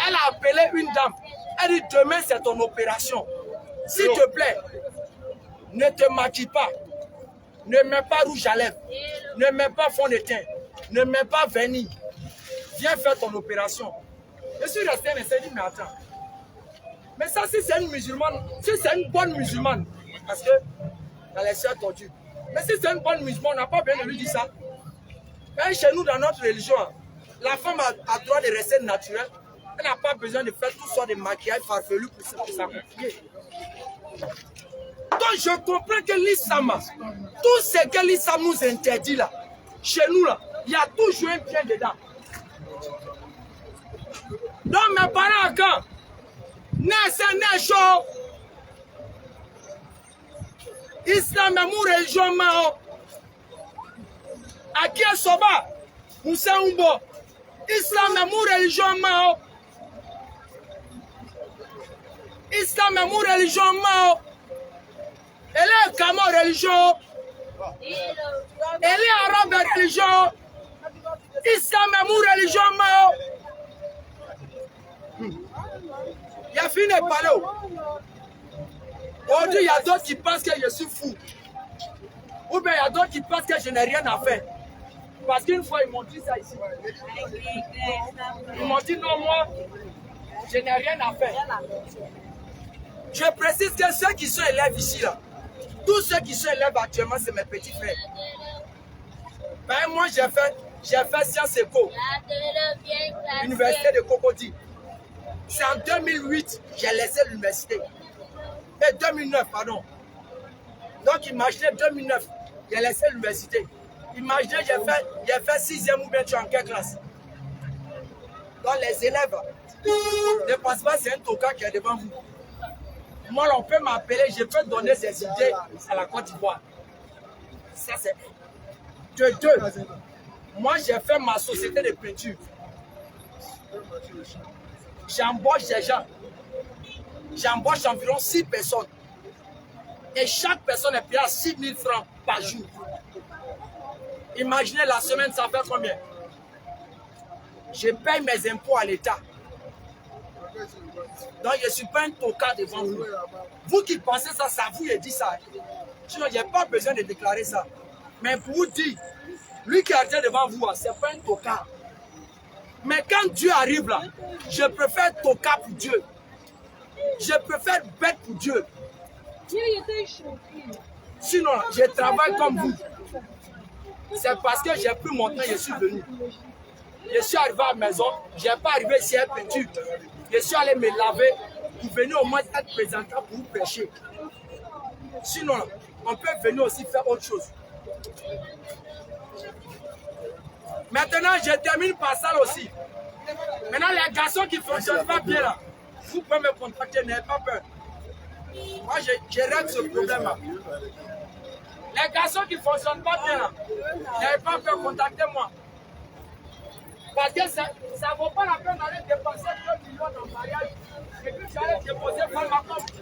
Elle a appelé une dame. Elle dit demain c'est ton opération. S'il te plaît, ne te maquille pas. Ne mets pas rouge à lèvres. Ne mets pas fond de teint. Ne mets pas vernis. Viens faire ton opération. Je suis resté et je dit mais attends. Mais ça si c'est une musulmane, si c'est une bonne musulmane, parce que elle est sœur tordue. Mais si c'est une bonne musulmane, on n'a pas besoin de lui dire ça. Quand chez nous, dans notre religion, la femme a droit de rester naturelle. Elle n'a pas besoin de faire tout sortes de maquillage farfelu pour s'accomplir. Donc je comprends que l'islam, tout ce que l'islam nous interdit là, chez nous là, il y a toujours un bien dedans. Donc mes parents, quand n'est chaud, Islam est mon religion mao. Aki soba, Moussa Umbo. Islam est mon religion mao. Islam est mon religion mao. Elle est comment religion? Elle est arabe religion. Islam est mon religion mao. Il a fini de parler. Aujourd'hui, il y a d'autres qui pensent que je suis fou. Ou bien il y a d'autres qui pensent que je n'ai rien à faire. Parce qu'une fois, ils m'ont dit ça ici. Ils m'ont dit non, moi, je n'ai rien à faire. Je précise que ceux qui sont élèves ici, là, tous ceux qui sont élèves actuellement, c'est mes petits frères. Ben, moi, j'ai fait Sciences Éco, l'université de Cocody. C'est en 2008 que j'ai laissé l'université. Et 2009, pardon. Donc, imaginez 2009, j'ai laissé l'université. Imaginez, j'ai fait 6e ou bien tu es en quelle classe? Donc, les élèves, ne pensez pas que c'est un toka qui est devant vous. Moi, on peut m'appeler, je peux donner des idées à la Côte d'Ivoire. Ça, c'est de deux. Moi, j'ai fait ma société de peinture. J'embauche des gens. J'embauche environ 6 personnes. Et chaque personne est payée à 6 000 francs par jour. Imaginez la semaine, ça fait combien? Je paye mes impôts à l'État. Donc, je ne suis pas un tocard devant vous. Vous qui pensez ça, ça vous dit ça. Sinon, je n'ai pas besoin de déclarer ça. Mais pour vous dire, lui qui est devant vous, ce n'est pas un tocard. Mais quand Dieu arrive là, je préfère tocard pour Dieu. Je préfère bête pour Dieu. Sinon, je travaille comme vous. C'est parce que j'ai pris mon temps, je suis venu. Je suis arrivé à la maison, je n'ai pas arrivé ici à peinture. Je suis allé me laver pour venir au moins être présentant pour vous prêcher. Sinon, on peut venir aussi faire autre chose. Maintenant, je termine par ça aussi. Maintenant, les garçons qui ne fonctionnent pas bien là, vous pouvez me contacter, n'ayez pas peur. Moi, je règle ce problème-là. Les garçons qui ne fonctionnent pas bien là, n'ayez pas peur, contactez-moi. Parce que ça ne vaut pas la peine d'aller dépenser 2 millions dans le mariage. Et puis j'allais déposer par ma compte.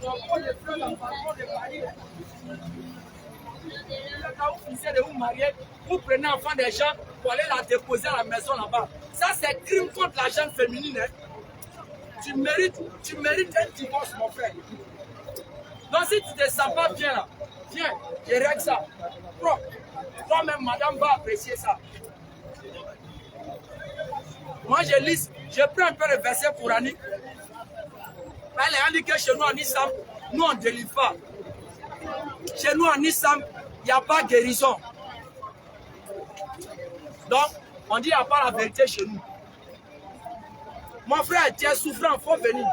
Mon pot de fleurs dans le balcon de Paris. Quand vous finissez de vous marier, vous prenez enfant des gens pour aller la déposer à la maison là-bas. Ça, c'est crime contre la jeune féminine. Hein. Tu mérites un divorce, mon frère. Donc si tu ne te sens pas bien là, viens, je règle ça. Toi-même, madame va apprécier ça. Moi, je prends un peu le verset coranique. Elle a dit que chez nous en islam, nous on ne délivre pas. Chez nous en islam, il n'y a pas de guérison. Donc, on dit qu'il n'y a pas la vérité chez nous. Mon frère, tu es souffrant, il faut venir.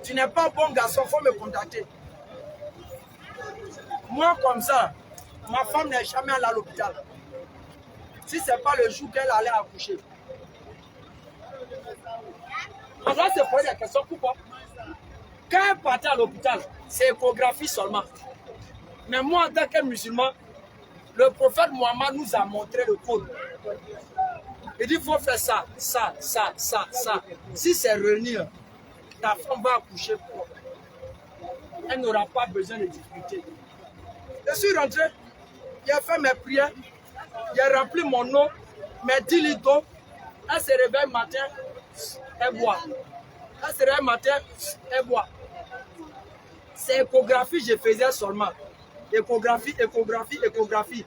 Tu n'es pas un bon garçon, il faut me contacter. Moi, comme ça, ma femme n'est jamais allée à l'hôpital. Si ce n'est pas le jour qu'elle allait accoucher. On doit se poser la question, pourquoi? Quand elle partait à l'hôpital, c'est échographie seulement. Mais moi, en tant que musulman, le prophète Mohammed nous a montré le code. Il dit, il faut faire ça, ça, ça, ça, ça. Si c'est réunir, ta femme va accoucher propre. Elle n'aura pas besoin de difficultés. Je suis rentré, j'ai fait mes prières, j'ai rempli mon eau, mes 10 litres d'eau. Elle se réveille le matin, elle boit. Elle se réveille le matin, elle boit. C'est échographie, je faisais seulement. Échographie, échographie, échographie.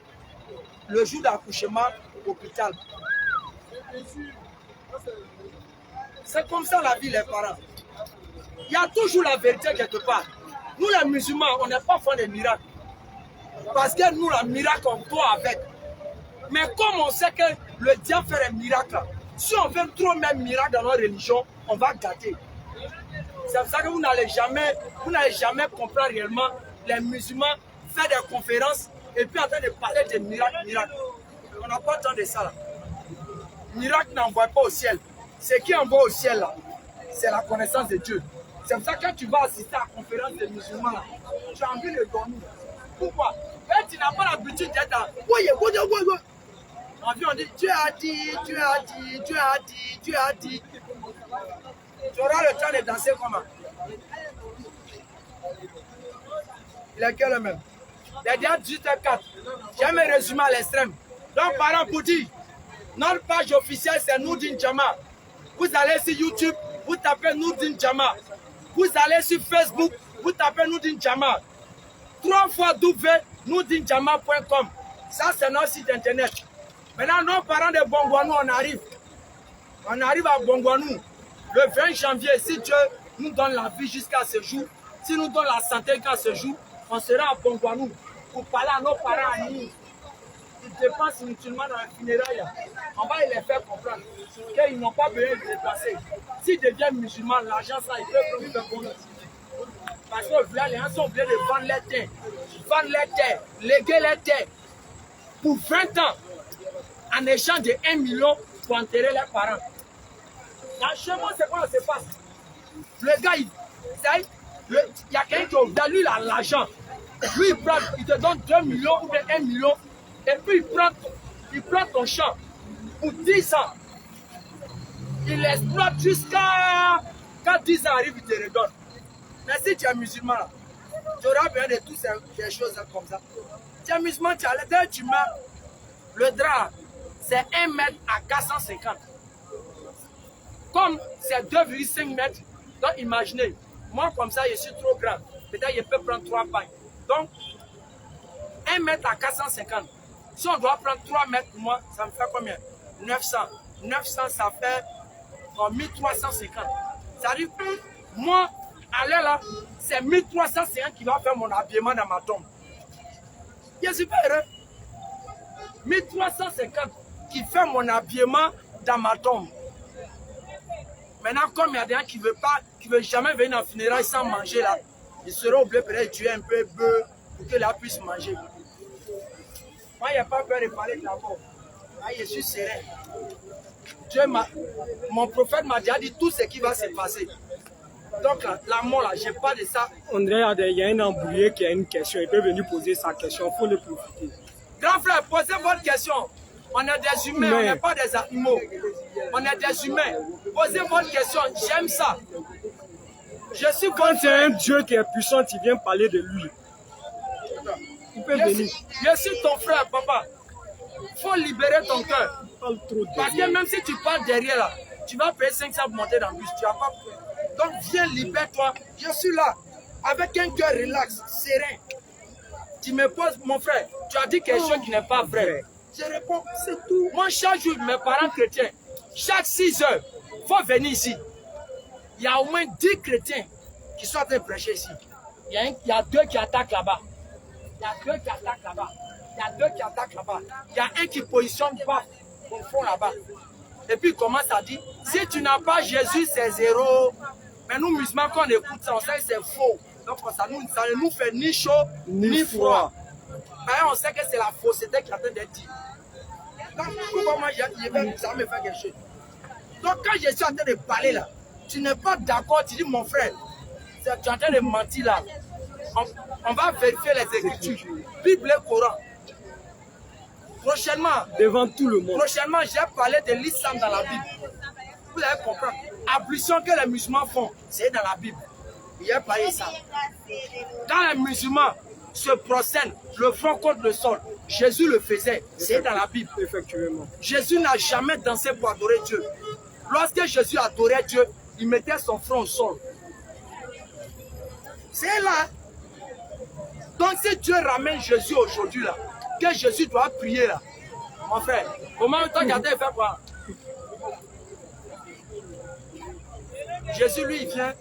Le jour d'accouchement, hôpital. C'est comme ça la vie, les parents. Il y a toujours la vérité quelque part. Nous, les musulmans, on n'est pas fans des miracles. Parce que nous, la miracle, on doit avec. Mais comme on sait que le diable fait des miracles, si on veut trop mettre miracle dans notre religion, on va gâter. C'est pour ça que vous n'allez jamais comprendre réellement les musulmans faire des conférences et puis en train de parler de miracles. On n'a pas le temps de ça là. Miracle n'envoie pas au ciel. Ce qui envoie au ciel là, c'est la connaissance de Dieu. C'est pour ça que quand tu vas assister à la conférence des musulmans là, tu as envie de dormir. Pourquoi? Quand tu n'as pas l'habitude d'être là. On dit Dieu a dit, Dieu a dit, Dieu a dit, Dieu a dit. Tu auras le temps de danser comment? Il est quel même? Il est déjà 18h04. J'aime résumer à l'extrême. Donc, par exemple, pour dire, notre page officielle, c'est Nourdine Jama. Vous allez sur YouTube, vous tapez Nourdine Jama. Vous allez sur Facebook, vous tapez Nourdine Jama. 3 fois nourdinejama.com. Ça, c'est notre site internet. Maintenant, nos parents de Bongouanou, on arrive. On arrive à Bongouanou le 20 janvier. Si Dieu nous donne la vie jusqu'à ce jour, si nous donne la santé jusqu'à ce jour, on sera à Bongouanou pour parler à nos parents à nous. Ils dépensent inutilement dans le funérailles. On va les faire comprendre qu'ils n'ont pas besoin de se déplacer. S'ils deviennent musulmans, l'argent, ça, ils peuvent trouver le bonheur. Parce que là, les gens sont obligés de vendre les terres, léguer les terres pour 20 ans en échange de 1 million pour enterrer leurs parents. Dans chez moi, c'est quoi ça se passe? Le gars, il y a quelqu'un qui a lui l'argent. Lui, il te donne 2 millions ou 1 million et puis il prend ton champ pour 10 ans. Il l'exploite jusqu'à quand 10 ans arrive, il te redonne. Mais si tu es musulman, là, tu auras besoin de toutes ces choses comme ça. Tu es musulman, tu meurs. Le drap, c'est 1 mètre à 450. Comme c'est 2,5 mètres, donc imaginez, moi comme ça, je suis trop grand. Peut-être je peux prendre 3 pagnes. Donc, 1 mètre à 450. Si on doit prendre 3 mètres pour moi, ça me fait combien? 900. 900, ça fait 1350. Ça dit, moi, à l'heure là, c'est 1350 qui va faire mon habillement dans ma tombe. Je suis pas heureux. 1350 qui fait mon habillement dans ma tombe. Maintenant, comme il y a des gens qui ne veulent jamais venir dans le funérail sans manger là, ils seront obligés peut-être de tuer un peu bœuf pour que là puisse manger. Moi, il n'y a pas peur de parler de la mort. Je suis serein. Mon prophète m'a déjà dit tout ce qui va se passer. Donc la mort là, je n'ai pas de ça. André, il y a un embrouillé qui a une question. Il peut venir poser sa question. Il faut le profiter. Grand frère, posez votre question. On est des humains, on n'est pas des animaux. On est des humains. Posez votre question, j'aime ça. Je suis quand c'est un Dieu qui est puissant, tu viens parler de lui. Il peut venir. Je suis ton frère, papa. Il faut libérer ton cœur. Parce que même si tu parles derrière là, tu vas payer 500 pour monter dans le bus. Tu n'as pas peur. Donc viens, libère-toi. Je suis là, avec un cœur relax, serein. Tu me poses, mon frère, tu as dit quelque chose qui n'est pas vrai. Je réponds, c'est tout. Moi, chaque jour, mes parents chrétiens, chaque 6 heures, il faut venir ici. Il y a au moins 10 chrétiens qui sont en train de prêcher ici. Il y a 2 qui attaquent là-bas. Il y a 2 qui attaquent là-bas. Il y a 2 qui attaquent là-bas. Il y a un qui positionne bas au fond là-bas. Et puis il commence à dire, si tu n'as pas Jésus, c'est 0. Mais nous, musulmans, quand on écoute ça, on sait que c'est faux. Donc ça ne nous fait ni chaud, ni froid. Mais on sait que c'est la fausseté qui est en train d'être dit. Donc pourquoi moi, ça me fait quelque chose. Donc quand je suis en train de parler là, tu n'es pas d'accord, tu dis mon frère, tu es en train de mentir là. On va vérifier les Écritures, Bible et Coran. Prochainement, devant tout le monde. Prochainement, j'ai parlé de l'islam dans la Bible. Vous allez comprendre. Ablution que les musulmans font, c'est dans la Bible. Il y a parlé de ça. Quand les musulmans se prosternent le front contre le sol, Jésus le faisait, c'est dans la Bible. Effectivement. Jésus n'a jamais dansé pour adorer Dieu. Lorsque Jésus adorait Dieu, il mettait son front au sol. C'est là. Donc si Dieu ramène Jésus aujourd'hui là, que Jésus doit prier là, mon frère, comment tu as regardé faire quoi? Jésus lui il vient.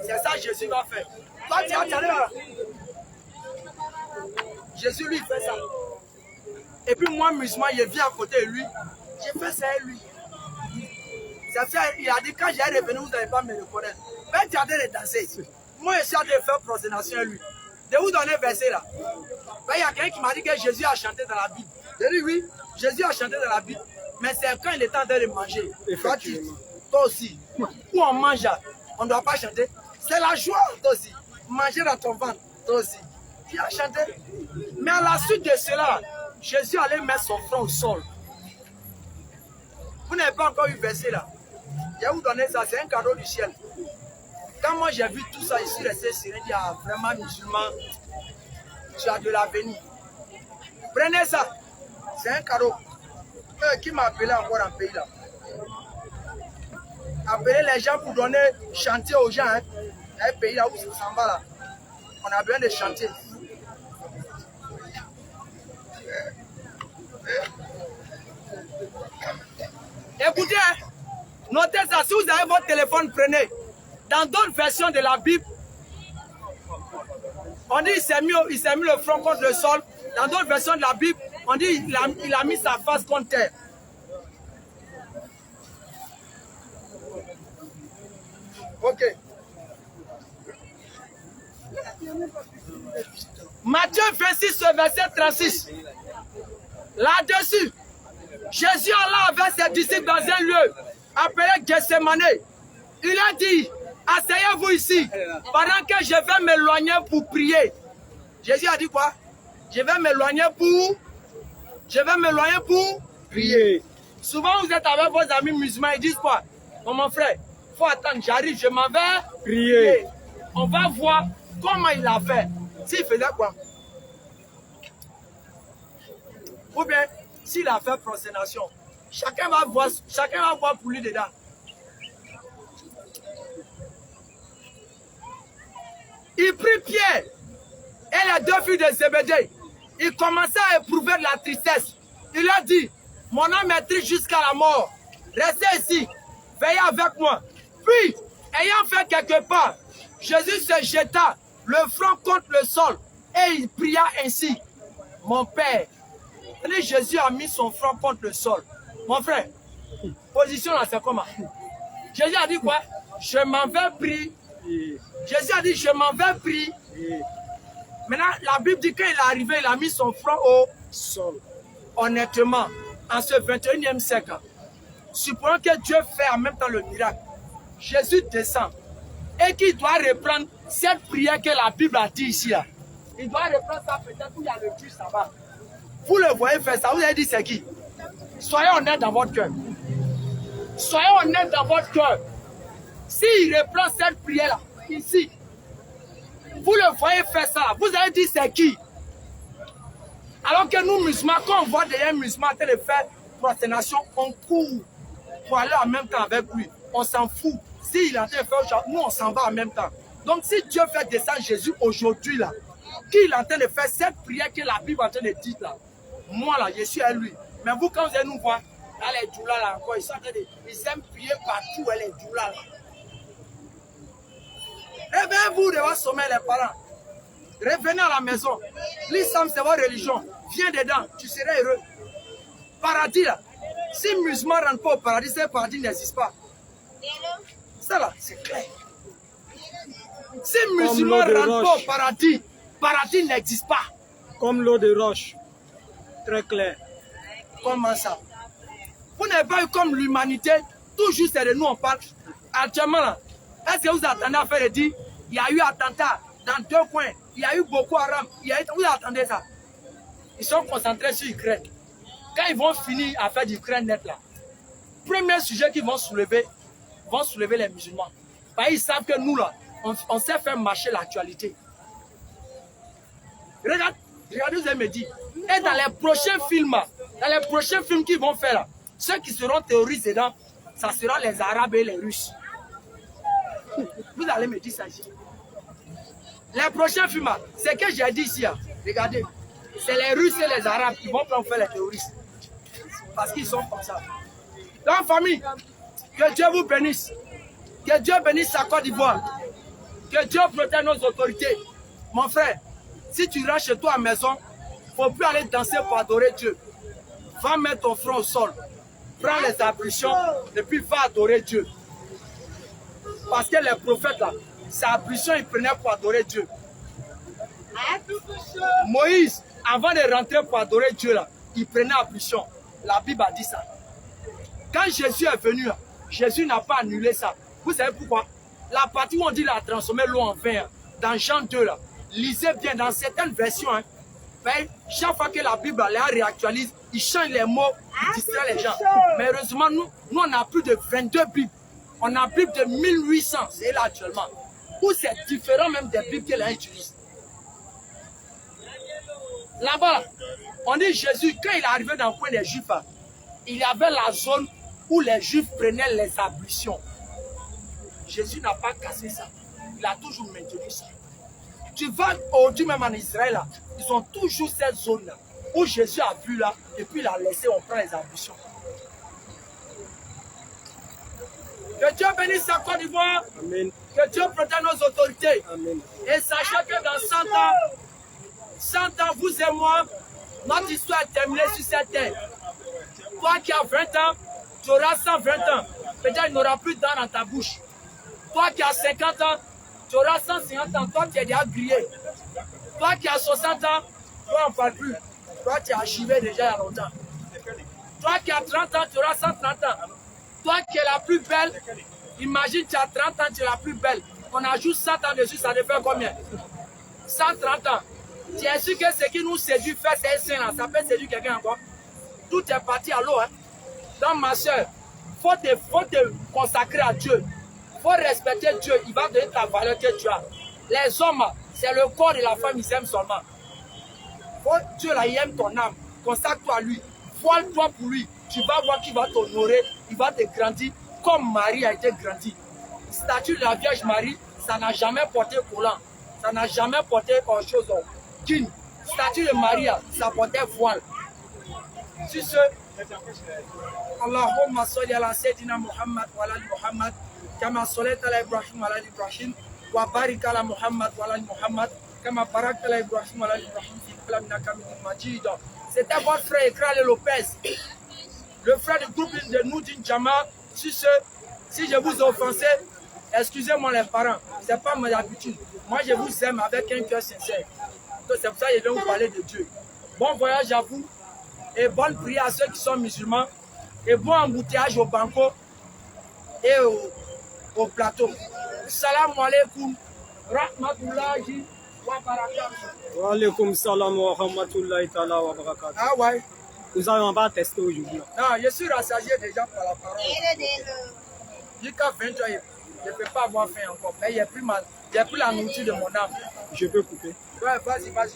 C'est ça Jésus va faire. Toi, tu as allé là. Jésus lui fait ça. Et puis moi, musulman, je viens à côté de lui. J'ai fait ça avec lui. Ça fait, il a dit, quand j'ai revenu, vous n'allez pas me reconnaître. Mais tu as de danser. Moi, je suis en train de faire prosternation avec lui. De vous donner un verset là. Ben, il y a quelqu'un qui m'a dit que Jésus a chanté dans la Bible. J'ai dit oui, Jésus a chanté dans la Bible. Mais c'est quand il est en train de manger. Toi aussi. Où on mange, on ne doit pas chanter. C'est la joie, toi aussi. Manger dans ton ventre, toi aussi. Tu as chanté. Mais à la suite de cela, Jésus allait mettre son front au sol. Vous n'avez pas encore eu verset là. Je vais vous donner ça, c'est un cadeau du ciel. Quand moi j'ai vu tout ça, je suis resté serré, il y a vraiment musulman, tu as de l'avenir. Prenez ça, c'est un cadeau. Qui m'a appelé encore en pays là? Appeler les gens pour donner, chanter aux gens. Hein. Un pays là où ça s'en va là. On a besoin de chanter. Écoutez, notez ça, si vous avez votre téléphone, prenez. Dans d'autres versions de la Bible, on dit qu'il s'est mis le front contre le sol. Dans d'autres versions de la Bible, on dit qu'il a mis sa face contre terre. Ok. Matthieu 26, verset 36. Là-dessus, Jésus alla avec ses disciples dans un lieu appelé Gethsemane. Il a dit, asseyez-vous ici, pendant que je vais m'éloigner pour prier. Jésus a dit quoi? Je vais m'éloigner pour prier. Souvent, vous êtes avec vos amis musulmans, ils disent quoi? Oh, mon frère, il faut attendre, j'arrive, je m'en vais prier. On va voir comment il a fait. S'il faisait quoi? Ou bien, s'il a fait prosternation, chacun va voir pour lui dedans. Il prit Pierre et les deux filles de Zébédée. Il commença à éprouver de la tristesse. Il a dit, mon âme est triste jusqu'à la mort. Restez ici, veillez avec moi. Puis, ayant fait quelque part, Jésus se jeta le front contre le sol et il pria ainsi. Mon Père, Jésus a mis son front contre le sol. Mon frère, position là, c'est comment? Jésus a dit quoi? Je m'en vais prier. Jésus a dit, je m'en vais prier. Maintenant, la Bible dit qu'il est arrivé, il a mis son front au sol. Honnêtement, en ce 21e siècle, supprenons que Dieu fait en même temps le miracle. Jésus descend et qu'il doit reprendre cette prière que la Bible a dit ici. Là. Il doit reprendre ça peut-être où il y a le Christ là-bas. Vous le voyez faire ça, vous avez dit c'est qui? Soyez honnête dans votre cœur. Soyez honnête dans votre cœur. S'il reprend cette prière-là, ici, vous le voyez faire ça, vous avez dit c'est qui? Alors que nous, musulmans, quand on voit des musulmans en train de faire prosternation, on court pour aller en même temps avec lui. On s'en fout. S'il est en train de faire, nous, on s'en va en même temps. Donc, si Dieu fait descendre Jésus aujourd'hui, là, qu'il est en train de faire cette prière que la Bible est en train de dire, là, moi, là, je suis à lui. Mais vous, quand vous allez nous voir, là, les djoulas, là, encore, ils sont en train de... Ils aiment prier partout, les djoulas, là. Réveillez-vous de votre sommeil, les parents. Revenez à la maison. L'islam, c'est votre religion. Viens dedans, tu seras heureux. Paradis, là. Si les musulmans ne rentrent pas au paradis, ce paradis n'existe pas. Ça, là, c'est clair. Si les musulmans ne rentrent pas au paradis, paradis n'existe pas. Comme l'eau de roche. Très clair. Comment ça? Vous n'avez pas eu comme l'humanité, toujours c'est de nous on parle. Actuellement, là, est-ce que vous attendez à faire dire, il y a eu attentat dans 2 coins, il y a eu Boko Haram, vous attendez ça? Ils sont concentrés sur l'Ukraine. Quand ils vont finir à faire du Ukraine net là, premier sujet qu'ils vont soulever les musulmans. Parce qu'ils savent que nous là, on sait faire marcher l'actualité. Regardez, vous allez me dire, et dans les prochains films qu'ils vont faire là, ceux qui seront terroristes dedans, ça sera les Arabes et les Russes. Vous allez me dire ça ici. Les prochains films, c'est que j'ai dit ici, regardez, c'est les Russes et les Arabes qui vont faire les terroristes. Parce qu'ils sont comme ça. Donc famille, que Dieu vous bénisse. Que Dieu bénisse sa Côte d'Ivoire. Que Dieu protège nos autorités. Mon frère, si tu rentres chez toi à la maison, il ne faut plus aller danser pour adorer Dieu. Va mettre ton front au sol. Prends les ablutions et puis va adorer Dieu. Parce que les prophètes là, ces ablutions, ils prenaient pour adorer Dieu. Moïse, avant de rentrer pour adorer Dieu là, il prenait ablution. La Bible a dit ça. Quand Jésus est venu, Jésus n'a pas annulé ça. Vous savez pourquoi? La partie où on dit qu'il a transformé l'eau en vin, dans Jean 2, là, lisez bien, dans certaines versions, chaque fois que la Bible la réactualise, il change les mots, il distrait les gens. Mais heureusement, nous on a plus de 22 Bibles. On a plus de 1800, c'est là actuellement. Où c'est différent même des Bibles qu'elle utilise. Là-bas, on dit Jésus, quand il est arrivé dans le coin des Juifs, il y avait la zone où les Juifs prenaient les ablutions. Jésus n'a pas cassé ça. Il a toujours maintenu ça. Tu vas aujourd'hui même en Israël, là, ils ont toujours cette zone-là où Jésus a vu là, et puis il a laissé, on prend les ablutions. Que Dieu bénisse la Côte d'Ivoire. Amen. Que Dieu protège nos autorités. Amen. Et sachez que dans 100 ans, vous et moi, notre histoire est terminée sur cette terre. Toi qui as 20 ans, tu auras 120 ans. Peut-être qu'il n'aura plus de dents dans ta bouche. Toi qui as 50 ans, tu auras 150 ans. Toi qui es déjà grillé. Toi qui as 60 ans, toi on ne parle plus. Toi tu es archivé déjà il y a longtemps. Toi qui as 30 ans, tu auras 130 ans. Toi qui es la plus belle, imagine tu as 30 ans, tu es la plus belle. On ajoute 100 ans dessus, ça te fait combien? 130 ans. Tu es sûr que ce qui nous séduit, faire ces scènes là, ça peut séduire quelqu'un encore? Tout est parti à l'eau. Hein? Donc ma soeur, faut te consacrer à Dieu. Il faut respecter Dieu. Il va donner ta valeur que tu as. Les hommes, c'est le corps de la femme, ils aiment seulement. Dieu là, il aime ton âme. Consacre-toi à lui. Voile-toi pour lui. Tu vas voir qu'il va t'honorer. Il va te grandir comme Marie a été grandie. Statue de la Vierge Marie, ça n'a jamais porté collant. Ça n'a jamais porté quelque chose. Statue de Marie, ça portait voile. Sur ce, Allahumma salli ala Sayyidina Muhammad wa ala Muhammad, kama sallaita ala Ibrahim wa ala Ibrahim, wa barik ala Muhammad wa ala Muhammad, kama barakta ala Ibrahim wa ala Ibrahim, fi innaka hamidun majid. C'était votre frère Ekral Lopez, le frère du groupe de Noudine Jama. Sur ce, si je vous ai offensé, excusez-moi les parents, c'est pas mon habitude. Moi je vous aime avec un cœur sincère. Donc c'est pour ça que je vais vous parler de Dieu. Bon voyage à vous. Et bonne prière à ceux qui sont musulmans. Et bon embouteillage au banco et au plateau. Salam alaikum. Rahmatullahi wa barakatuh. Wa alaikum salam wa rahmatullahi ta'ala wa barakatuh. Ah ouais. Nous n'avons pas testé aujourd'hui. Non, je suis rassasié déjà par la parole. Jusqu'à 20 ans, je ne peux pas avoir faim encore. Mais il n'y a plus la nourriture de mon âme. Je peux couper. Ouais, vas-y, vas-y.